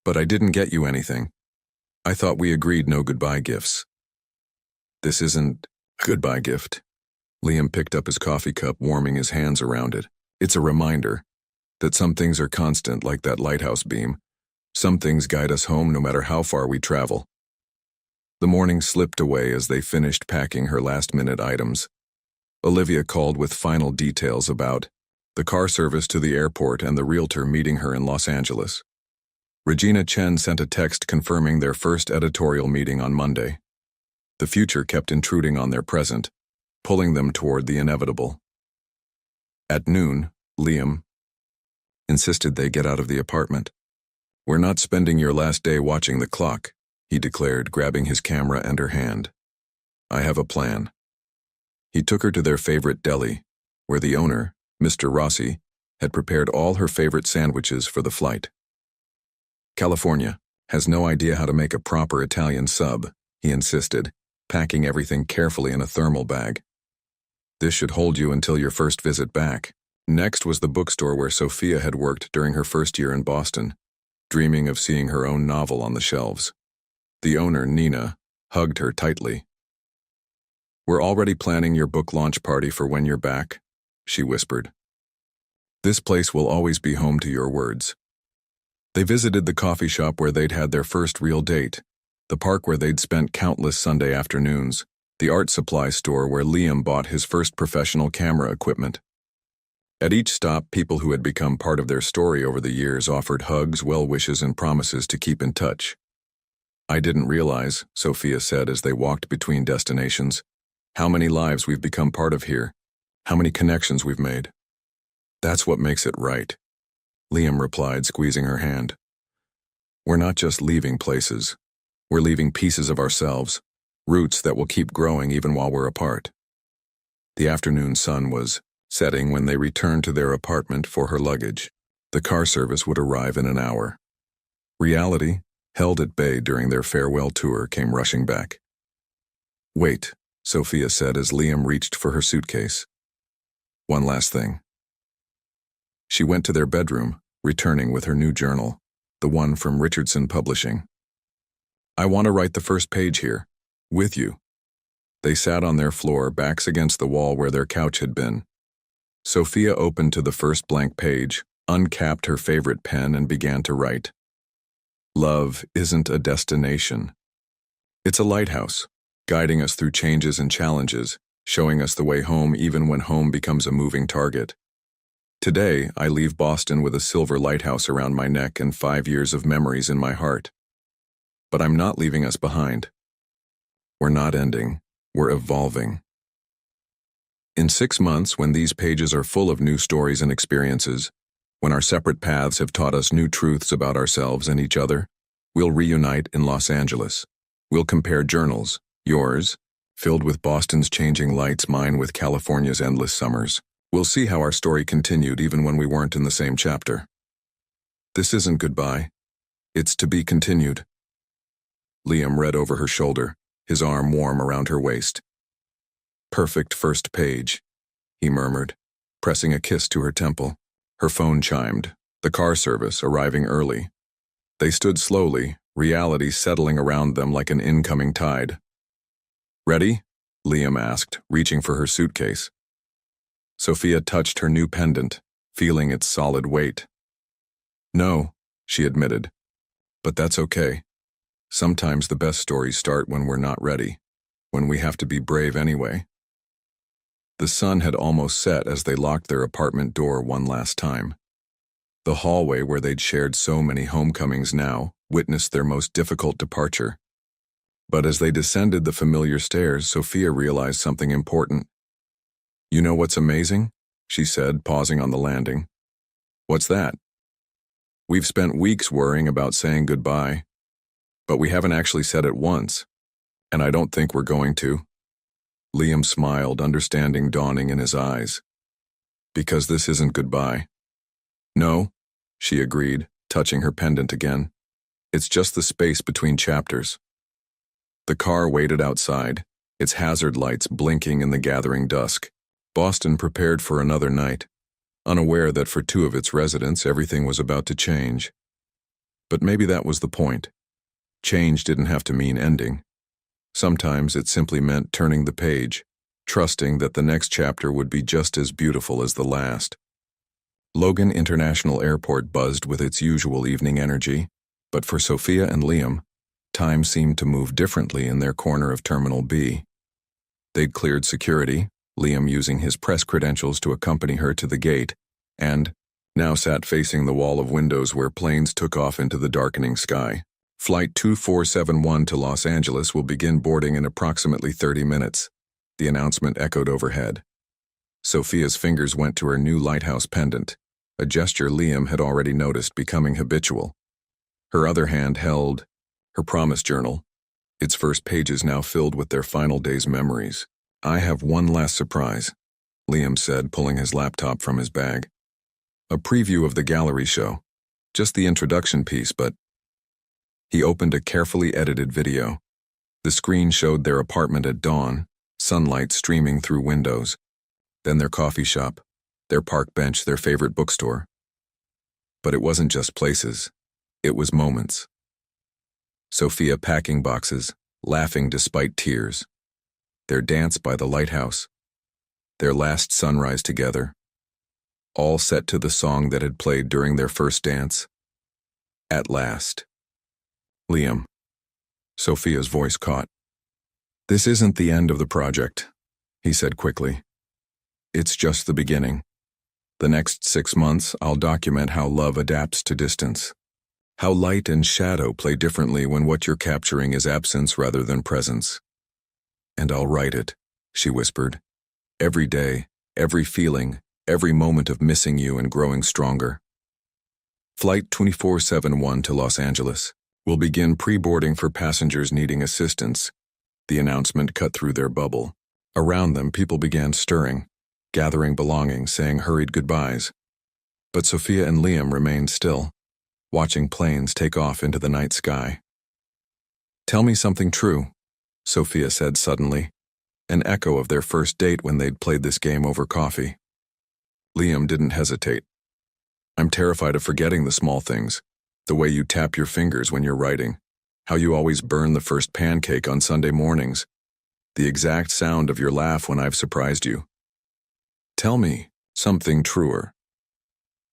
But I didn't get you anything. I thought we agreed no goodbye gifts. This isn't a goodbye gift. Liam picked up his coffee cup, warming his hands around it. It's a reminder that some things are constant, like that lighthouse beam. Some things guide us home no matter how far we travel. The morning slipped away as they finished packing her last-minute items. Olivia called with final details about the car service to the airport and the realtor meeting her in Los Angeles. Regina Chen sent a text confirming their first editorial meeting on Monday. The future kept intruding on their present, pulling them toward the inevitable. At noon, Liam insisted they get out of the apartment. "We're not spending your last day watching the clock," he declared, grabbing his camera and her hand. "I have a plan." He took her to their favorite deli, where the owner, Mr. Rossi, had prepared all her favorite sandwiches for the flight. "California has no idea how to make a proper Italian sub," he insisted, packing everything carefully in a thermal bag. "This should hold you until your first visit back." Next was the bookstore where Sophia had worked during her first year in Boston, dreaming of seeing her own novel on the shelves. The owner, Nina, hugged her tightly. "We're already planning your book launch party for when you're back," she whispered. "This place will always be home to your words." They visited the coffee shop where they'd had their first real date, the park where they'd spent countless Sunday afternoons, the art supply store where Liam bought his first professional camera equipment. At each stop, people who had become part of their story over the years offered hugs, well wishes, and promises to keep in touch. "I didn't realize," Sophia said as they walked between destinations, "how many lives we've become part of here, how many connections we've made." "That's what makes it right," Liam replied, squeezing her hand. "We're not just leaving places. We're leaving pieces of ourselves, roots that will keep growing even while we're apart." The afternoon sun was setting when they returned to their apartment for her luggage. The car service would arrive in an hour. Reality, held at bay during their farewell tour, came rushing back. "Wait," Sophia said as Liam reached for her suitcase. "One last thing." She went to their bedroom, returning with her new journal, the one from Richardson Publishing. "I want to write the first page here, with you." They sat on their floor, backs against the wall where their couch had been. Sophia opened to the first blank page, uncapped her favorite pen, and began to write. "Love isn't a destination. It's a lighthouse, guiding us through changes and challenges, showing us the way home even when home becomes a moving target. Today, I leave Boston with a silver lighthouse around my neck and 5 years of memories in my heart. But I'm not leaving us behind. We're not ending, we're evolving. In 6 months, when these pages are full of new stories and experiences, when our separate paths have taught us new truths about ourselves and each other, we'll reunite in Los Angeles. We'll compare journals, yours, filled with Boston's changing lights, mine with California's endless summers. We'll see how our story continued even when we weren't in the same chapter. This isn't goodbye. It's to be continued." Liam read over her shoulder, his arm warm around her waist. "Perfect first page," he murmured, pressing a kiss to her temple. Her phone chimed, the car service arriving early. They stood slowly, reality settling around them like an incoming tide. "Ready?" Liam asked, reaching for her suitcase. Sophia touched her new pendant, feeling its solid weight. "No," she admitted, "but that's okay. Sometimes the best stories start when we're not ready, when we have to be brave anyway." The sun had almost set as they locked their apartment door one last time. The hallway where they'd shared so many homecomings now witnessed their most difficult departure. But as they descended the familiar stairs, Sophia realized something important. "You know what's amazing?" she said, pausing on the landing. "What's that?" "We've spent weeks worrying about saying goodbye, but we haven't actually said it once, and I don't think we're going to." Liam smiled, understanding dawning in his eyes. "Because this isn't goodbye." "No," she agreed, touching her pendant again. "It's just the space between chapters." The car waited outside, its hazard lights blinking in the gathering dusk. Boston prepared for another night, unaware that for 2 of its residents everything was about to change. But maybe that was the point. Change didn't have to mean ending. Sometimes it simply meant turning the page, trusting that the next chapter would be just as beautiful as the last. Logan International Airport buzzed with its usual evening energy, but for Sophia and Liam, time seemed to move differently in their corner of Terminal B. They'd cleared security, Liam using his press credentials to accompany her to the gate, and now sat facing the wall of windows where planes took off into the darkening sky. Flight 2471 to Los Angeles will begin boarding in approximately 30 minutes, the announcement echoed overhead. Sophia's fingers went to her new lighthouse pendant, a gesture Liam had already noticed becoming habitual. Her other hand held her promise journal, its first pages now filled with their final day's memories. "I have one last surprise," Liam said, pulling his laptop from his bag. "A preview of the gallery show. Just the introduction piece, but..." He opened a carefully edited video. The screen showed their apartment at dawn, sunlight streaming through windows. Then their coffee shop, their park bench, their favorite bookstore. But it wasn't just places. It was moments. Sophia packing boxes, laughing despite tears. Their dance by the lighthouse. Their last sunrise together. All set to the song that had played during their first dance. At last. "Liam." Sophia's voice caught. "This isn't the end of the project," he said quickly. "It's just the beginning. The next 6 months, I'll document how love adapts to distance. How light and shadow play differently when what you're capturing is absence rather than presence. And I'll write it," she whispered. "Every day, every feeling, every moment of missing you and growing stronger." Flight 2471 to Los Angeles will begin pre-boarding for passengers needing assistance. The announcement cut through their bubble. Around them, people began stirring, gathering belongings, saying hurried goodbyes. But Sophia and Liam remained still, watching planes take off into the night sky. "Tell me something true," Sophia said suddenly, an echo of their first date when they'd played this game over coffee. Liam didn't hesitate. "I'm terrified of forgetting the small things, the way you tap your fingers when you're writing, how you always burn the first pancake on Sunday mornings, the exact sound of your laugh when I've surprised you. Tell me something truer.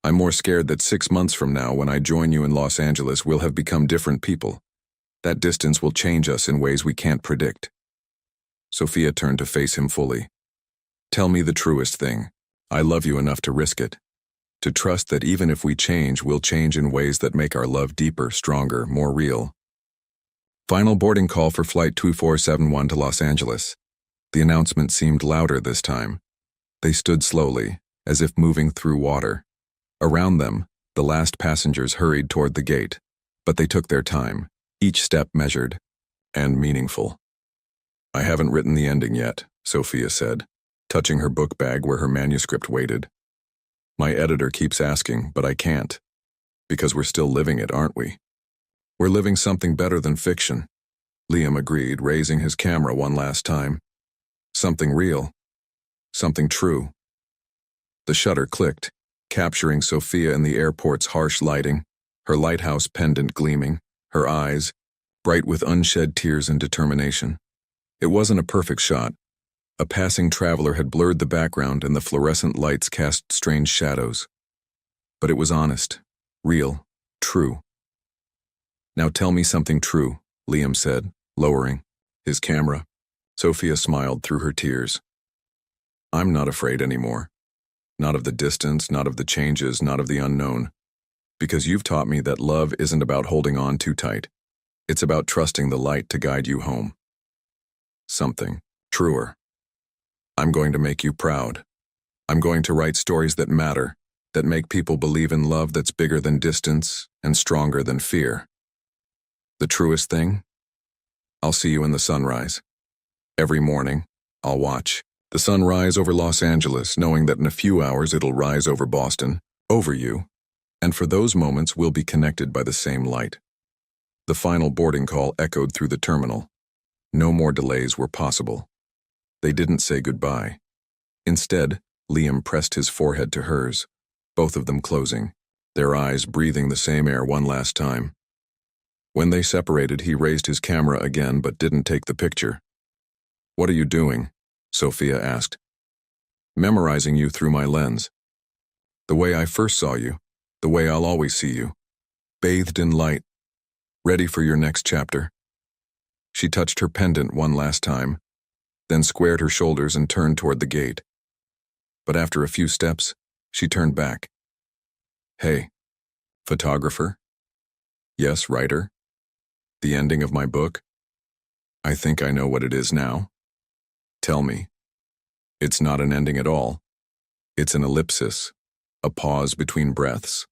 I'm more scared that 6 months from now, when I join you in Los Angeles, we'll have become different people. That distance will change us in ways we can't predict." Sophia turned to face him fully. "Tell me the truest thing. I love you enough to risk it. To trust that even if we change, we'll change in ways that make our love deeper, stronger, more real." Final boarding call for Flight 2471 to Los Angeles. The announcement seemed louder this time. They stood slowly, as if moving through water. Around them, the last passengers hurried toward the gate, but they took their time, each step measured and meaningful. "I haven't written the ending yet," Sophia said, touching her book bag where her manuscript waited. "My editor keeps asking, but I can't. Because we're still living it, aren't we? We're living something better than fiction," Liam agreed, raising his camera one last time. "Something real. Something true." The shutter clicked, capturing Sophia in the airport's harsh lighting, her lighthouse pendant gleaming, her eyes, bright with unshed tears and determination. It wasn't a perfect shot. A passing traveler had blurred the background and the fluorescent lights cast strange shadows. But it was honest, real, true. "Now tell me something true," Liam said, lowering his camera. Sophia smiled through her tears. "I'm not afraid anymore. Not of the distance, not of the changes, not of the unknown. Because you've taught me that love isn't about holding on too tight. It's about trusting the light to guide you home. Something truer. I'm going to make you proud. I'm going to write stories that matter, that make people believe in love that's bigger than distance and stronger than fear. The truest thing? I'll see you in the sunrise. Every morning, I'll watch the sun rise over Los Angeles, knowing that in a few hours it'll rise over Boston, over you, and for those moments we'll be connected by the same light." The final boarding call echoed through the terminal. No more delays were possible. They didn't say goodbye. Instead, Liam pressed his forehead to hers, both of them closing, their eyes breathing the same air one last time. When they separated, he raised his camera again but didn't take the picture. "What are you doing?" Sophia asked. "Memorizing you through my lens. The way I first saw you, the way I'll always see you. Bathed in light, ready for your next chapter." She touched her pendant one last time, then squared her shoulders and turned toward the gate. But after a few steps, she turned back. "Hey, photographer? Yes, writer? The ending of my book? I think I know what it is now. Tell me." "It's not an ending at all. It's an ellipsis, a pause between breaths,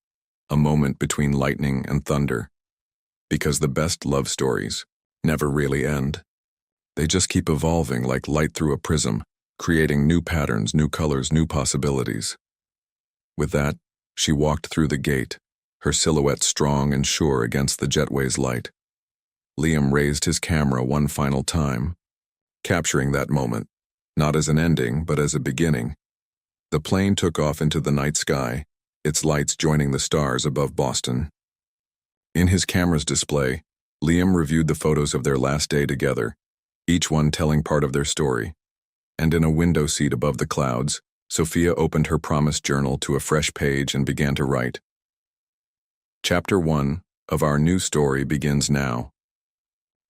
a moment between lightning and thunder. Because the best love stories never really end. They just keep evolving like light through a prism, creating new patterns, new colors, new possibilities." With that, she walked through the gate, her silhouette strong and sure against the jetway's light. Liam raised his camera one final time, capturing that moment, not as an ending, but as a beginning. The plane took off into the night sky, its lights joining the stars above Boston. In his camera's display, Liam reviewed the photos of their last day together, each one telling part of their story. And in a window seat above the clouds, Sophia opened her promised journal to a fresh page and began to write. Chapter 1 of our new story begins now.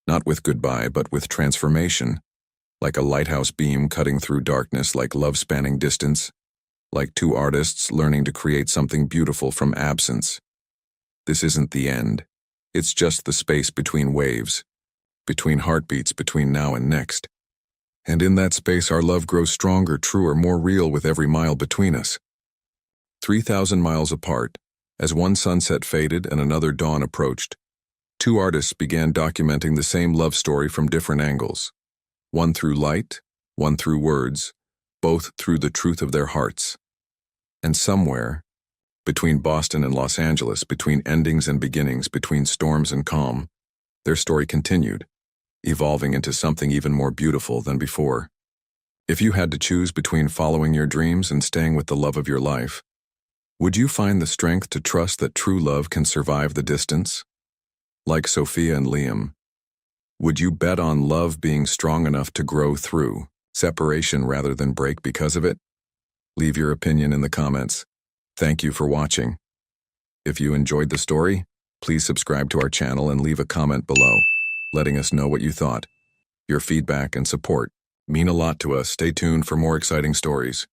Not with goodbye, but with transformation, like a lighthouse beam cutting through darkness, like love spanning distance, like two artists learning to create something beautiful from absence. This isn't the end. It's just the space between waves, between heartbeats, between now and next. And in that space, our love grows stronger, truer, more real with every mile between us. 3,000 miles apart, as one sunset faded and another dawn approached, two artists began documenting the same love story from different angles. One through light, one through words, both through the truth of their hearts. And somewhere, between Boston and Los Angeles, between endings and beginnings, between storms and calm, their story continued, evolving into something even more beautiful than before. If you had to choose between following your dreams and staying with the love of your life, would you find the strength to trust that true love can survive the distance? Like Sophia and Liam, would you bet on love being strong enough to grow through separation rather than break because of it? Leave your opinion in the comments. Thank you for watching. If you enjoyed the story, please subscribe to our channel and leave a comment below, letting us know what you thought. Your feedback and support mean a lot to us. Stay tuned for more exciting stories.